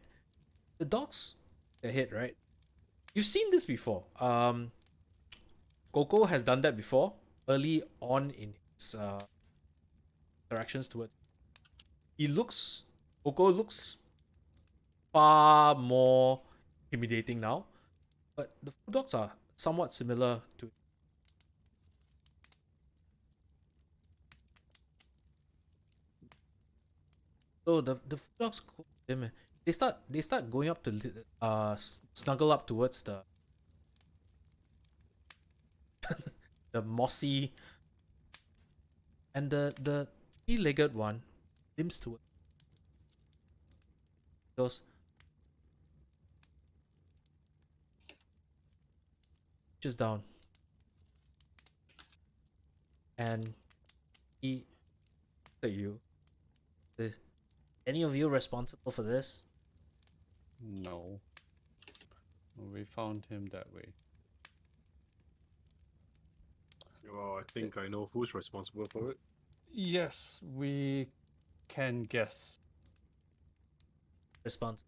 The dogs, they're hit, right? You've seen this before. Coco has done that before early on in his interactions towards. Coco looks far more intimidating now, but the food dogs are somewhat similar to. So the food dogs, they start going up to snuggle up towards the the mossy, and the 3-legged one limps towards. Goes. Just down. And he looked at you. Any of you responsible for this? No. We found him that way. Well, I think I know who's responsible for it. Yes, we can guess. Response.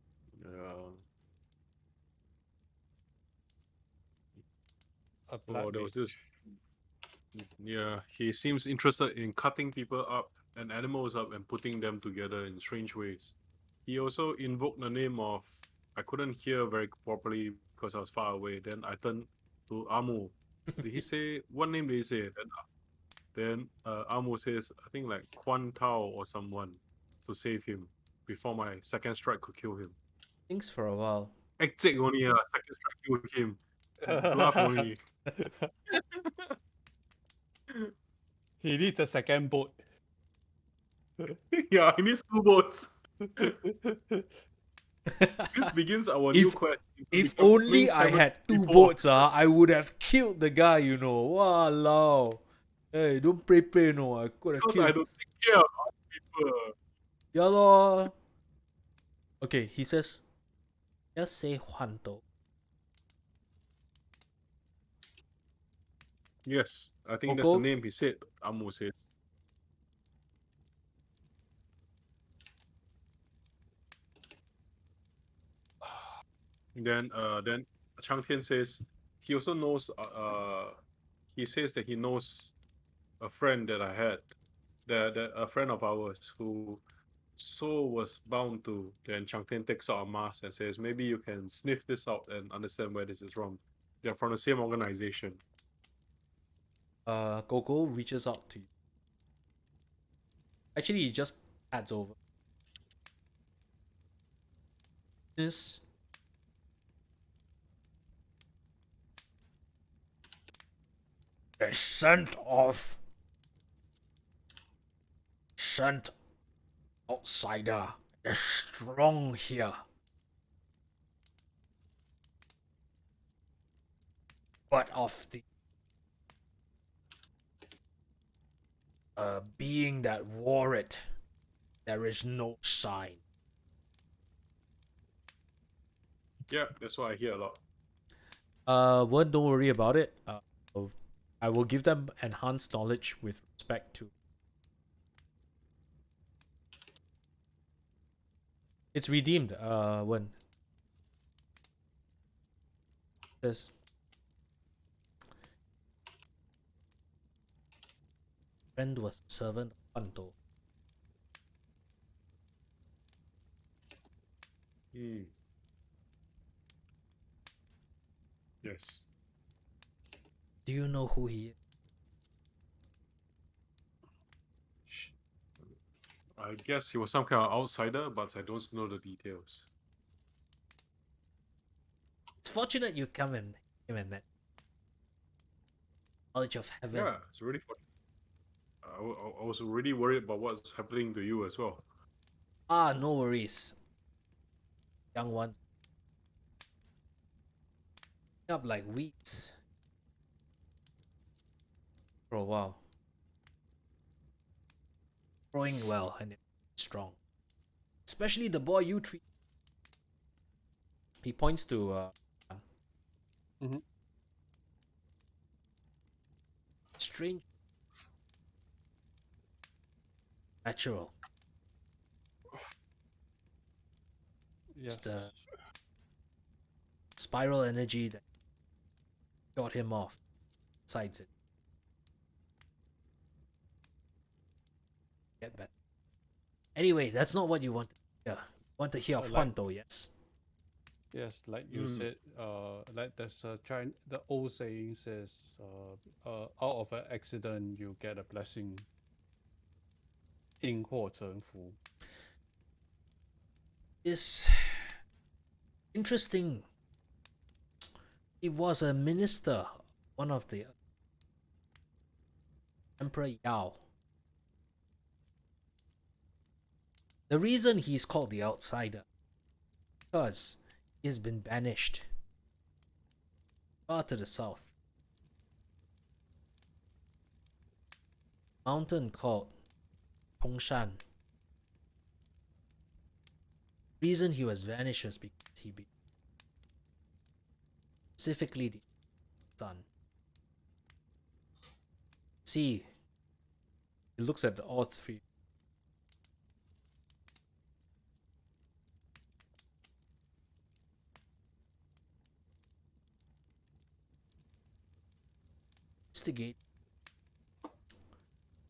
A black Oh, there was mage. this. Yeah, he seems interested in cutting people up and animals up and putting them together in strange ways. He also invoked the name of. I couldn't hear very properly because I was far away. Then I turned to Amu. Did he say what name did he say? Then Amu says, I think like Quan Tao or someone to save him before my second strike could kill him. Thinks for a while. Exit only, second strike killed him. Bluff only. He needs a second boat. Yeah, he needs 2 boats. This begins our new quest. If only I had 2 boats, I would have killed the guy, you know. Walao. Hey, don't play no. I gotta Because kill. I don't take care of other people. Ya lor. Okay, he says, just say Huanto. Yes, I think that's the Coco? name he said. Amo says. Then Chang Tian says he also knows. He says that he knows a friend that I had, that a friend of ours who so was bound to. Then Chang Tian takes out a mask and says, maybe you can sniff this out and understand where this is from. They're from the same organization. Coco reaches out to you. Actually, he just pads over. This. The scent outsider is strong here. But of the being that wore it, there is no sign. Yeah, that's what I hear a lot. Don't worry about it. I will give them enhanced knowledge with respect to. It's redeemed. When this friend was a servant of Panto. Yes. Do you know who he is? I guess he was some kind of outsider, but I don't know the details. It's fortunate you came and met. Knowledge of heaven. Yeah, it's really funny. I was really worried about what's happening to you as well. Ah, no worries. Young ones. Up like weeds. For a while. Growing well and strong. Especially the boy you treat. He points to strange. Natural. Yes. It's the spiral energy that got him off. Besides it. Get better. Anyway, that's not what you want to hear. You want to hear of Like- Huanto, yes? Yes, like you said, like there's a the old saying says, out of an accident you get a blessing. 因祸成福. It's interesting. He was a minister, one of the Emperor Yao. The reason he's called the outsider, because he has been banished far to the south. Mountain called Tongshan. Reason he was banished was because he be specifically the sun. See, he looks at all three. Instigate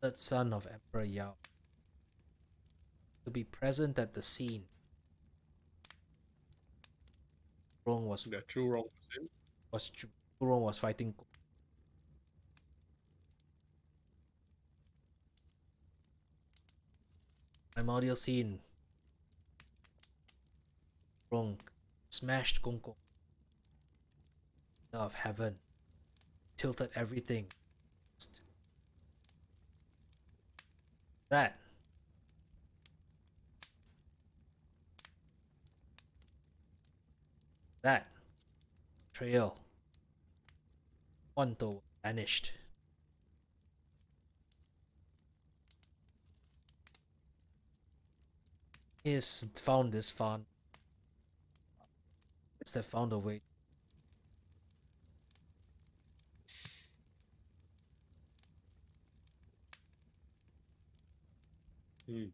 that son of Emperor Yao to be present at the scene. Wrong was The true wrong Wrong was fighting. Primordial scene. Wrong smashed Gongko of heaven. Tilted everything. That trail. Huanto vanished. is found this fun. Is they found a way. Hmm.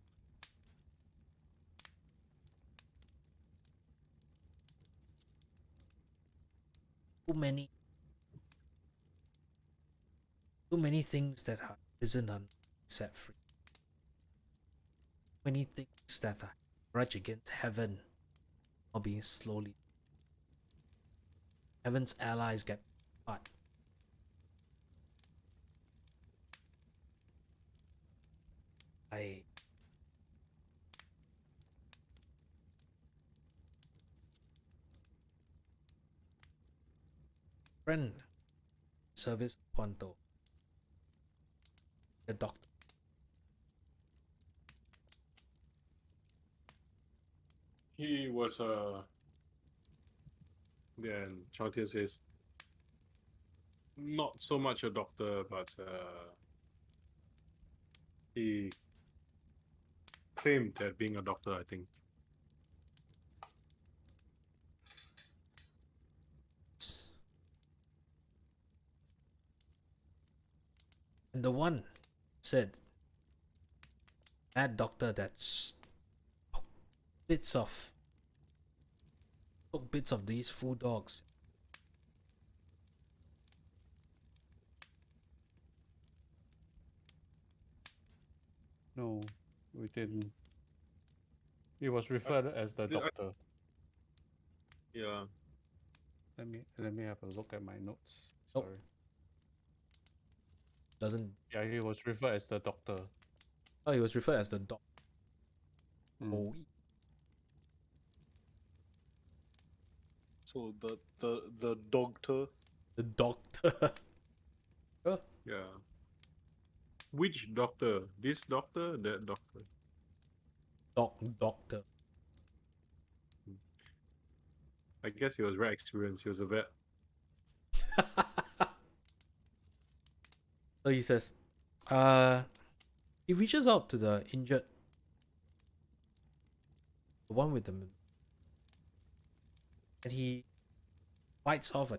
Too many things that are prison are set free. Many things that are grudge against heaven are being slowly. Heaven's allies get caught. Friend service Quanto. The doctor. He was then Chao Tian says not so much a doctor, but he claimed at being a doctor, I think. And the one said, that doctor that's took bits of these food dogs. No, we didn't. He was referred as the doctor. Yeah. Let me have a look at my notes. Nope. Sorry. Doesn't. Yeah, he was referred as the doctor. Oh, he was referred as the doc. Oh. So the doctor. The doctor. Oh. Yeah. Which doctor? This doctor? That doctor? Doctor. I guess he was very experienced. He was a vet. So he says, he reaches out to the injured, the one with the, and he bites off a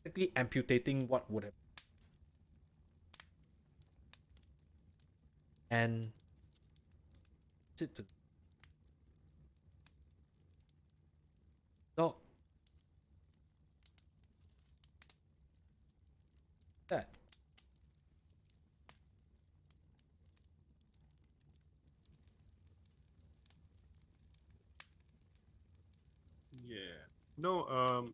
technically amputating what would have, and sit to dog. That. Yeah. No,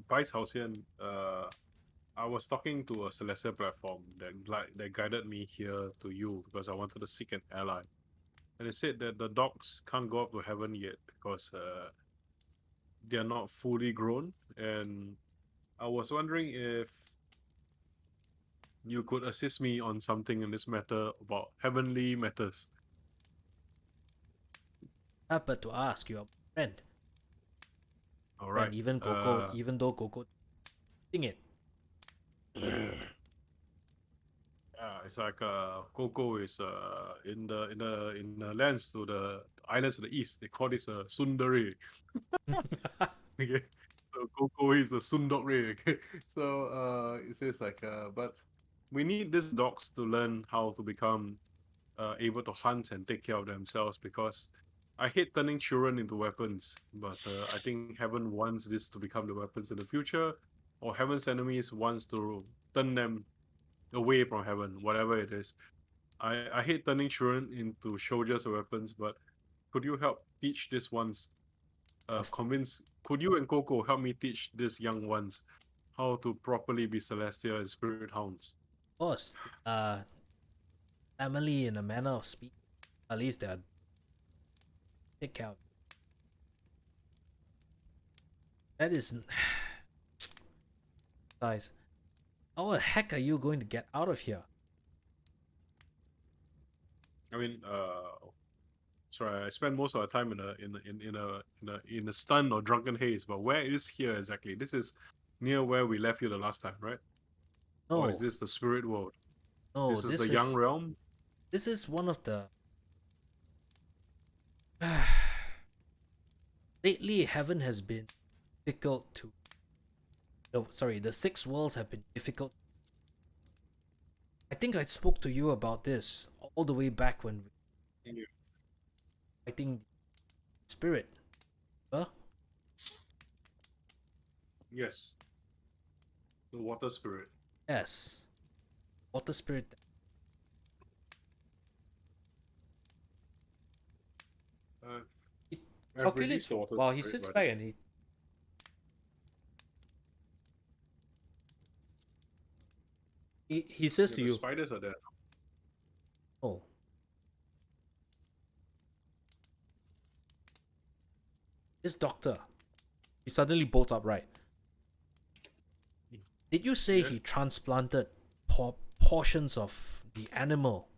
Vice Hausian, I was talking to a Celestial platform that guided me here to you because I wanted to seek an ally. And it said that the dogs can't go up to heaven yet because they're not fully grown. And I was wondering if you could assist me on something in this matter about heavenly matters. But to ask your friend. All right. And even though Coco sing it. Yeah, it's like Coco is in the lands to the islands to the east. They call this a Sundari. Okay, so Coco is a Sundari. Okay, so it says like but we need these dogs to learn how to become able to hunt and take care of themselves because I hate turning children into weapons, but I think Heaven wants this to become the weapons in the future, or Heaven's enemies wants to turn them away from Heaven, whatever it is. I hate turning children into soldiers or weapons, but could you help teach these ones? Could you and Coco help me teach these young ones how to properly be Celestial and Spirit Hounds? Of course, family in a manner of speaking. At least they're take care of. That is guys. How the heck are you going to get out of here? I mean, sorry, I spent most of the time in a stun or drunken haze. But where is here exactly? This is near where we left you the last time, right? No. Or is this the spirit world? No, this is the young realm. This is one of the Lately, heaven has been difficult to. Oh, sorry, the six worlds have been difficult. I think I spoke to you about this all the way back when Yeah. fighting spirit. Huh? Yes. The water spirit. Yes. Water spirit. I've Calculates. released the water Wow, he spirit, sits but- back and he says Yeah, to the you, spiders are there. "Oh, this doctor." He suddenly bolts upright. Did you say Yeah. he transplanted portions of the animal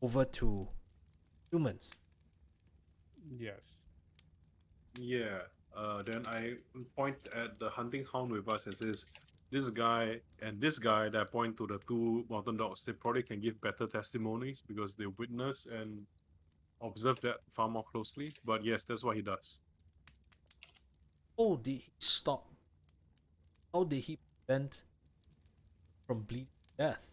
over to humans? Yes. Yeah. Then I point at the hunting hound with us and says, this guy and this guy that I point to the two mountain dogs, they probably can give better testimonies because they witness and observe that far more closely. But yes, that's what he does. Oh, did he stop? How did he prevent from bleeding to death?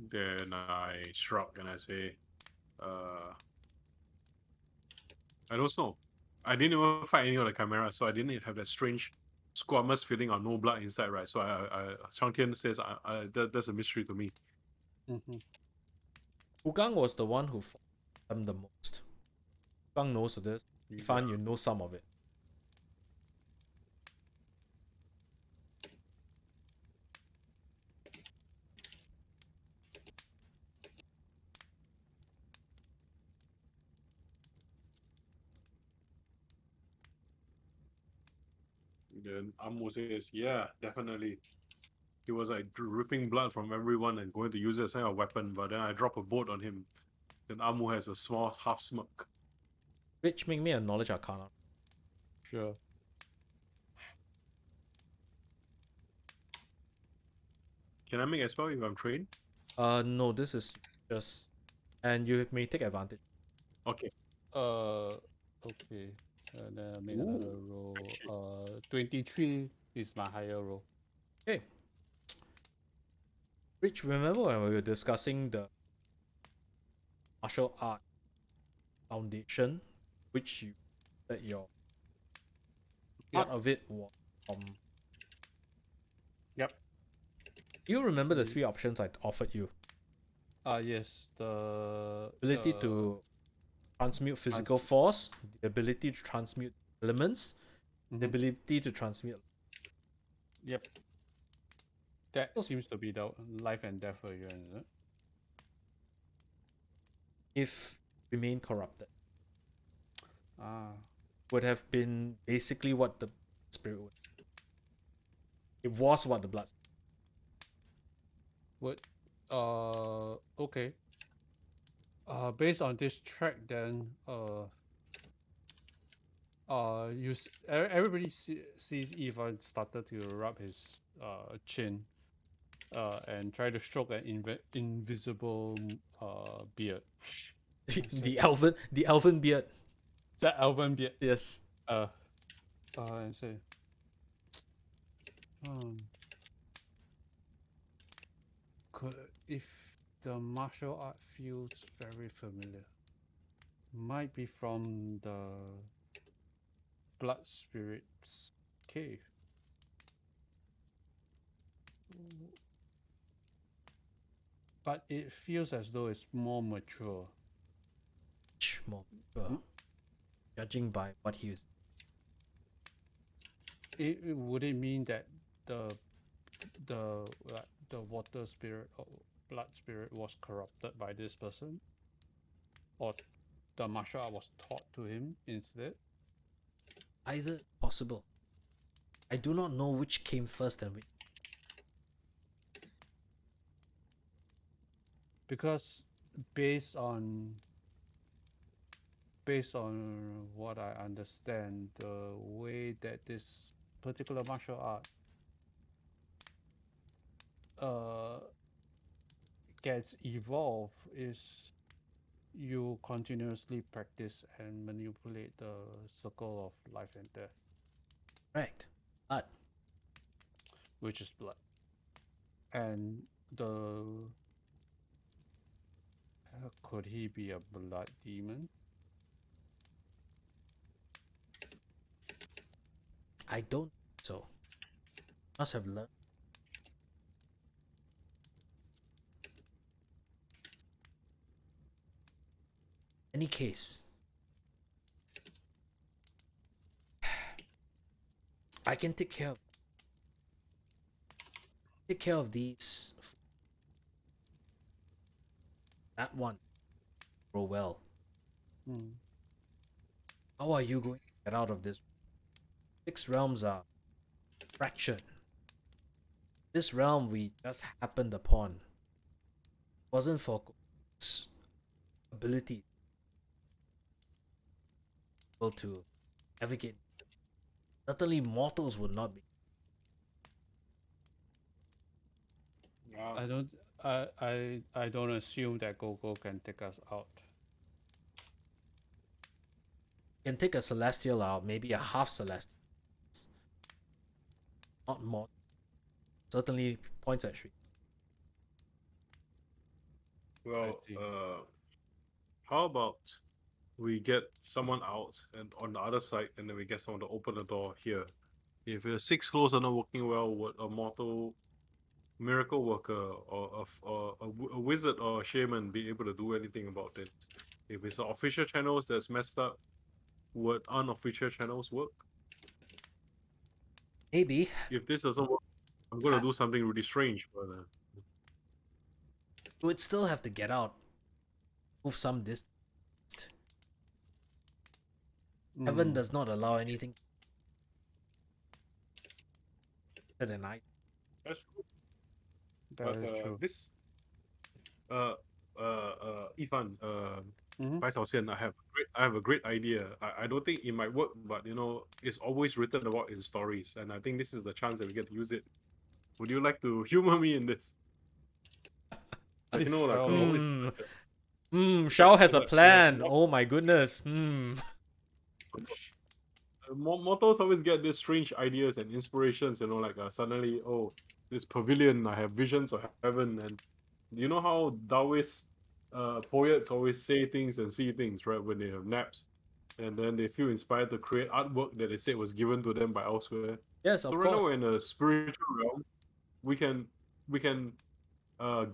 Then I shrug and I say, I don't know. I didn't even fight any of the chimera, so I didn't have that strange squamous feeling of no blood inside, right? So Cang Tian says, that's a mystery to me. Mm-hmm. Wudang was the one who fought them the most. Wudang knows of this. Yifan, you know some of it. Then Amu says, yeah, definitely. He was like ripping blood from everyone and going to use it as a weapon, but then I drop a bolt on him. Then Amu has a small half smirk. Rich, make me a knowledge arcana. Sure. Can I make a spell if I'm trained? No, this is just, and you may take advantage. Okay. Okay. And then I make another roll. 23 is my higher roll. Okay. Rich, remember when we were discussing the martial art foundation, which you that your part of it was Yep. Do you remember the three options I offered you? Yes. The Ability to transmute physical force, the ability to transmute elements, the ability to transmute. Yep. That seems to be the life and death version, isn't it? If remain corrupted, Ah. would have been basically what the spirit would. It was what the blood. What? Okay. Based on this track, then everybody sees Yifan started to rub his chin, and try to stroke an invisible beard. the elven beard. That elven beard. Yes. And say, if the martial art feels very familiar, might be from the blood spirit's cave. But it feels as though it's more mature. More mature. Judging by what he is. Would it mean that the water spirit or blood spirit was corrupted by this person, or the martial art was taught to him instead? Either possible. I do not know which came first and which. Because based on what I understand, the way that this particular martial art gets evolved is you continuously practice and manipulate the circle of life and death, Correct. But which is blood. And the could he be a blood demon? I don't think so. Must have learned. Any case, I can take care of these. That one grow well. Hmm. How are you going to get out of this? 6 realms are fractured. This realm we just happened upon wasn't for ability to navigate. Certainly mortals would not be. I don't. I don't assume that Gogo can take us out. Can take a celestial out, maybe a half celestial. Not more. Certainly points at 3. Well, see. how about we get someone out and on the other side, and then we get someone to open the door here. If 6 floors are not working well, would a mortal miracle worker or a wizard or a shaman be able to do anything about it? If it's the official channels that's messed up, would unofficial channels work? Maybe. If this doesn't work, I'm gonna do something really strange. But You would still have to get out. Move some distance. Heaven does not allow anything better than I. that's true. That But is true. this, Yifan, Mhm. Bai Xiaoxian, I have a great idea. I don't think it might work, but it's always written about in stories, and I think this is the chance that we get to use it. Would you like to humor me in this? Like, Please, like by all always. Shao has a Like, plan. Oh my goodness. Mortals always get these strange ideas and inspirations, like suddenly, oh, this pavilion, I have visions of heaven. And you know how Taoist poets always say things and see things, right, when they have naps, and then they feel inspired to create artwork that they said was given to them by elsewhere. Yes, So of right now course. we're in a spiritual realm. We can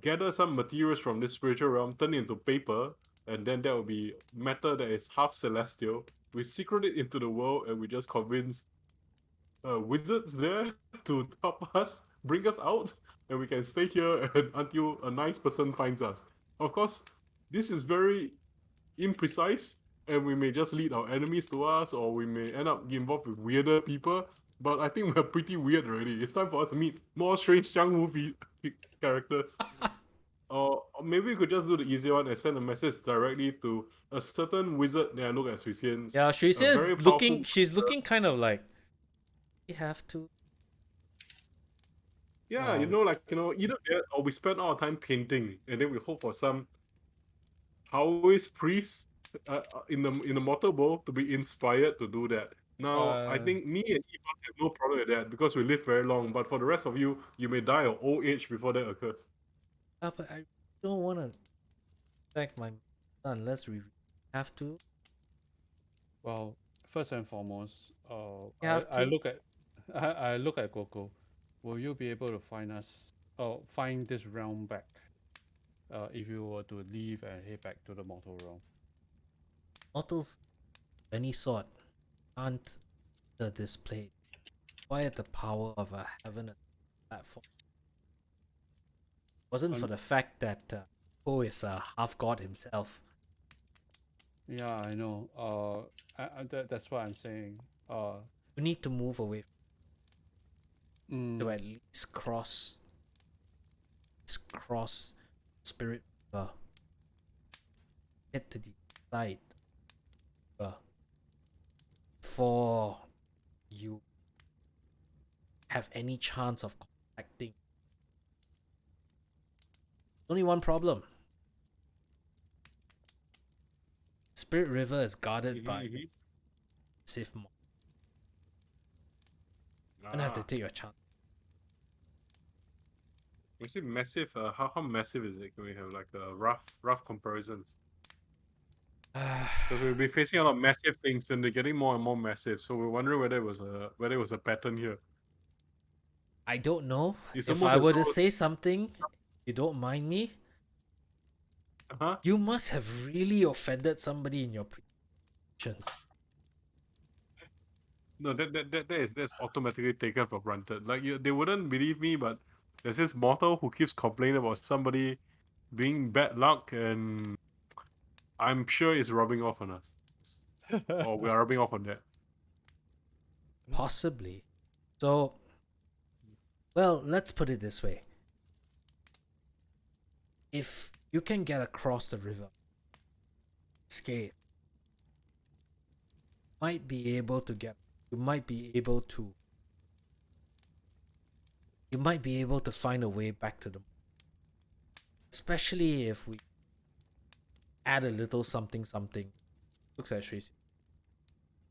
gather some materials from this spiritual realm, turn it into paper, and then that will be matter that is half celestial. We secret it into the world, and we just convince wizards there to help us, bring us out, and we can stay here and until a nice person finds us. Of course, this is very imprecise, and we may just lead our enemies to us, or we may end up involved with weirder people. But I think we're pretty weird already. It's time for us to meet more strange Xiang Wu characters. Or maybe we could just do the easy one and send a message directly to a certain wizard that I look at Sui Xian's. Yeah, she a says very powerful she's wizard. looking kind of like we have to. Yeah, either that or we spend all our time painting, and then we hope for some Taoist priest in the mortal world to be inspired to do that. Now, I think me and Ivan have no problem with that because we live very long. But for the rest of you, you may die of old age before that occurs. But I don't want to protect my son unless we have to. Well, first and foremost, You have I to. look at I look at Gogo. Will you be able to find this realm back? If you were to leave and head back to the mortal realm. Mortals of any sort can't display require the power of a heaven platform. Wasn't for the fact that Poe is a half god himself. Yeah, I know. That's what I'm saying. We need to move away Mm, to at least cross spirit river. Get to the side before you have any chance of contacting. Only one problem. Spirit River is guarded by massive mob. You're gonna have to take your chance. You see massive. How massive is it? Can we have like a rough comparisons? Because we'll be facing a lot of massive things, and they're getting more and more massive. So we're wondering whether it was a pattern here. I don't know. It's If almost I as were to though- say something, you don't mind me. Uh-huh. You must have really offended somebody in your predictions. No, that's automatically taken for granted. Like they wouldn't believe me, but there's this mortal who keeps complaining about somebody being bad luck, and I'm sure it's rubbing off on us, or we are rubbing off on that. Possibly. So, well, let's put it this way. If you can get across the river, escape, you might be able to find a way back to them. Especially if we add a little something something. Looks at Tracy.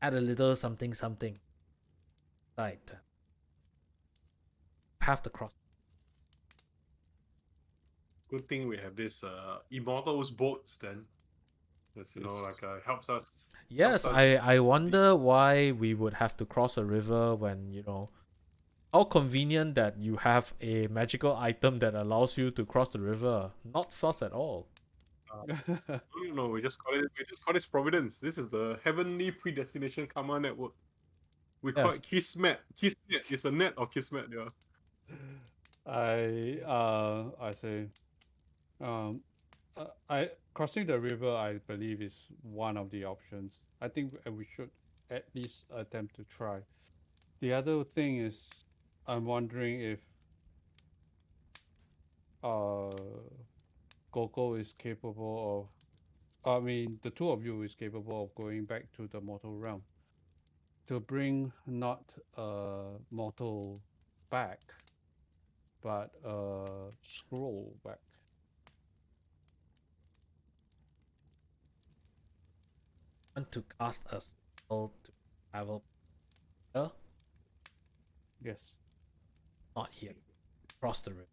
Add a little something something. Right. Have to cross. Good thing we have this Immortals boats then. That's helps us. Yes, helps us I wonder why we would have to cross a river when, how convenient that you have a magical item that allows you to cross the river. Not sus at all. No, we just call it providence. This is the heavenly predestination karma network. We call Yes. it Kismet. Kismet is a net of Kismet, yeah. I say, I crossing the river, I believe, is one of the options. I think we should at least attempt to try. The other thing is, I'm wondering if Gogo is capable of, the two of you is capable of going back to the mortal realm to bring not a mortal back, but a scroll back. Want to cast a spell to travel here? Yes. Not here. Cross the river.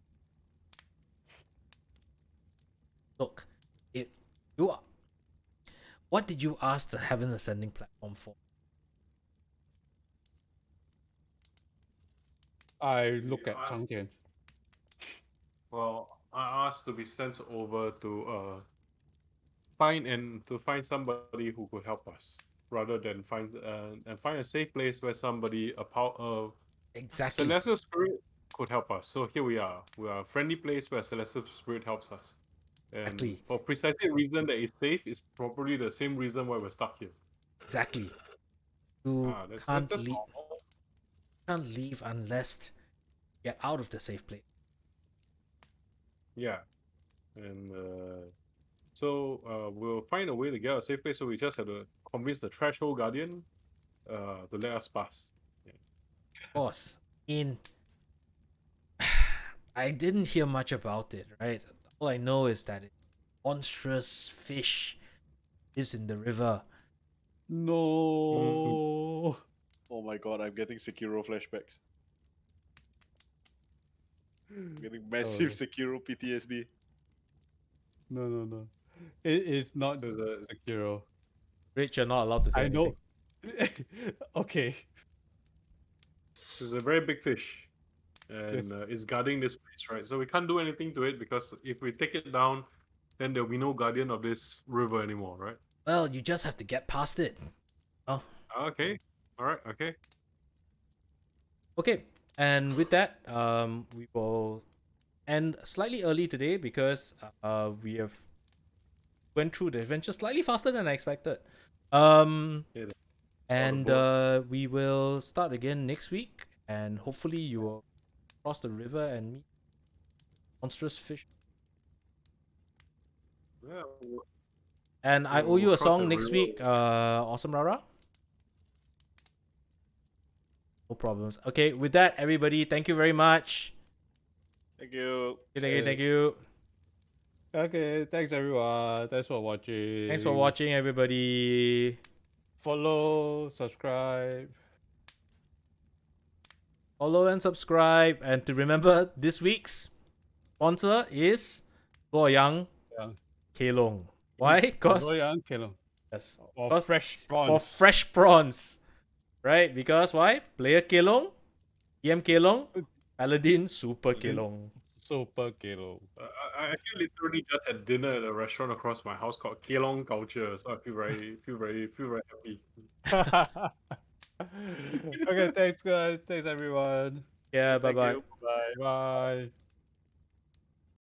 Look, if you are, what did you ask the Heaven Ascending platform for? I look at Cang Tian. Well, I asked to be sent over to find somebody who could help us, rather than find a safe place where somebody Exactly. celestial spirit could help us. So here we are. We are a friendly place where celestial spirit helps us. And Exactly. for precisely the reason that it's safe is probably the same reason why we're stuck here. Exactly. You That's can't normal. leave unless you get out of the safe place. Yeah. And so we'll find a way to get out of safe place. So we just have to convince the threshold guardian to let us pass. Of course. I didn't hear much about it, right? All I know is that a monstrous fish lives in the river. No. Oh my god, I'm getting Sekiro flashbacks. I'm getting massive Sekiro PTSD. No. It is not There's a Sekiro. Rich, you're not allowed to say I anything. know. Okay. There's a very big fish, and Yes. it's guarding this place, right? So we can't do anything to it because if we take it down, then there'll be no guardian of this river anymore, right? Well, you just have to get past it. Oh, Okay. All right. Okay. okay. And with that, we will end slightly early today because we have went through the adventure slightly faster than I expected. Yeah, And we will start again next week, and hopefully you will cross the river and meet monstrous fish. Yeah. And I owe We'll you a cross song the next river. week, Awesome Rara. No problems. Okay, with that, everybody, thank you very much. Thank you. Thank you. Okay, thanks everyone. Thanks for watching. Thanks for watching, everybody. Follow, subscribe. Follow and subscribe. And to remember, this week's sponsor is Loyang Yeah. Kelong. Why? Because Loyang Kelong. yes, Or 'cause fresh for prawns. fresh prawns, right? Because why? Player Kelong, DM Kelong, Paladin Super Kelong. Super Kelong. I actually literally just had dinner at a restaurant across my house called Kelong Culture, so I feel very happy. Okay, thanks guys. Thanks everyone. Yeah, bye Thank bye. you. Bye. Bye.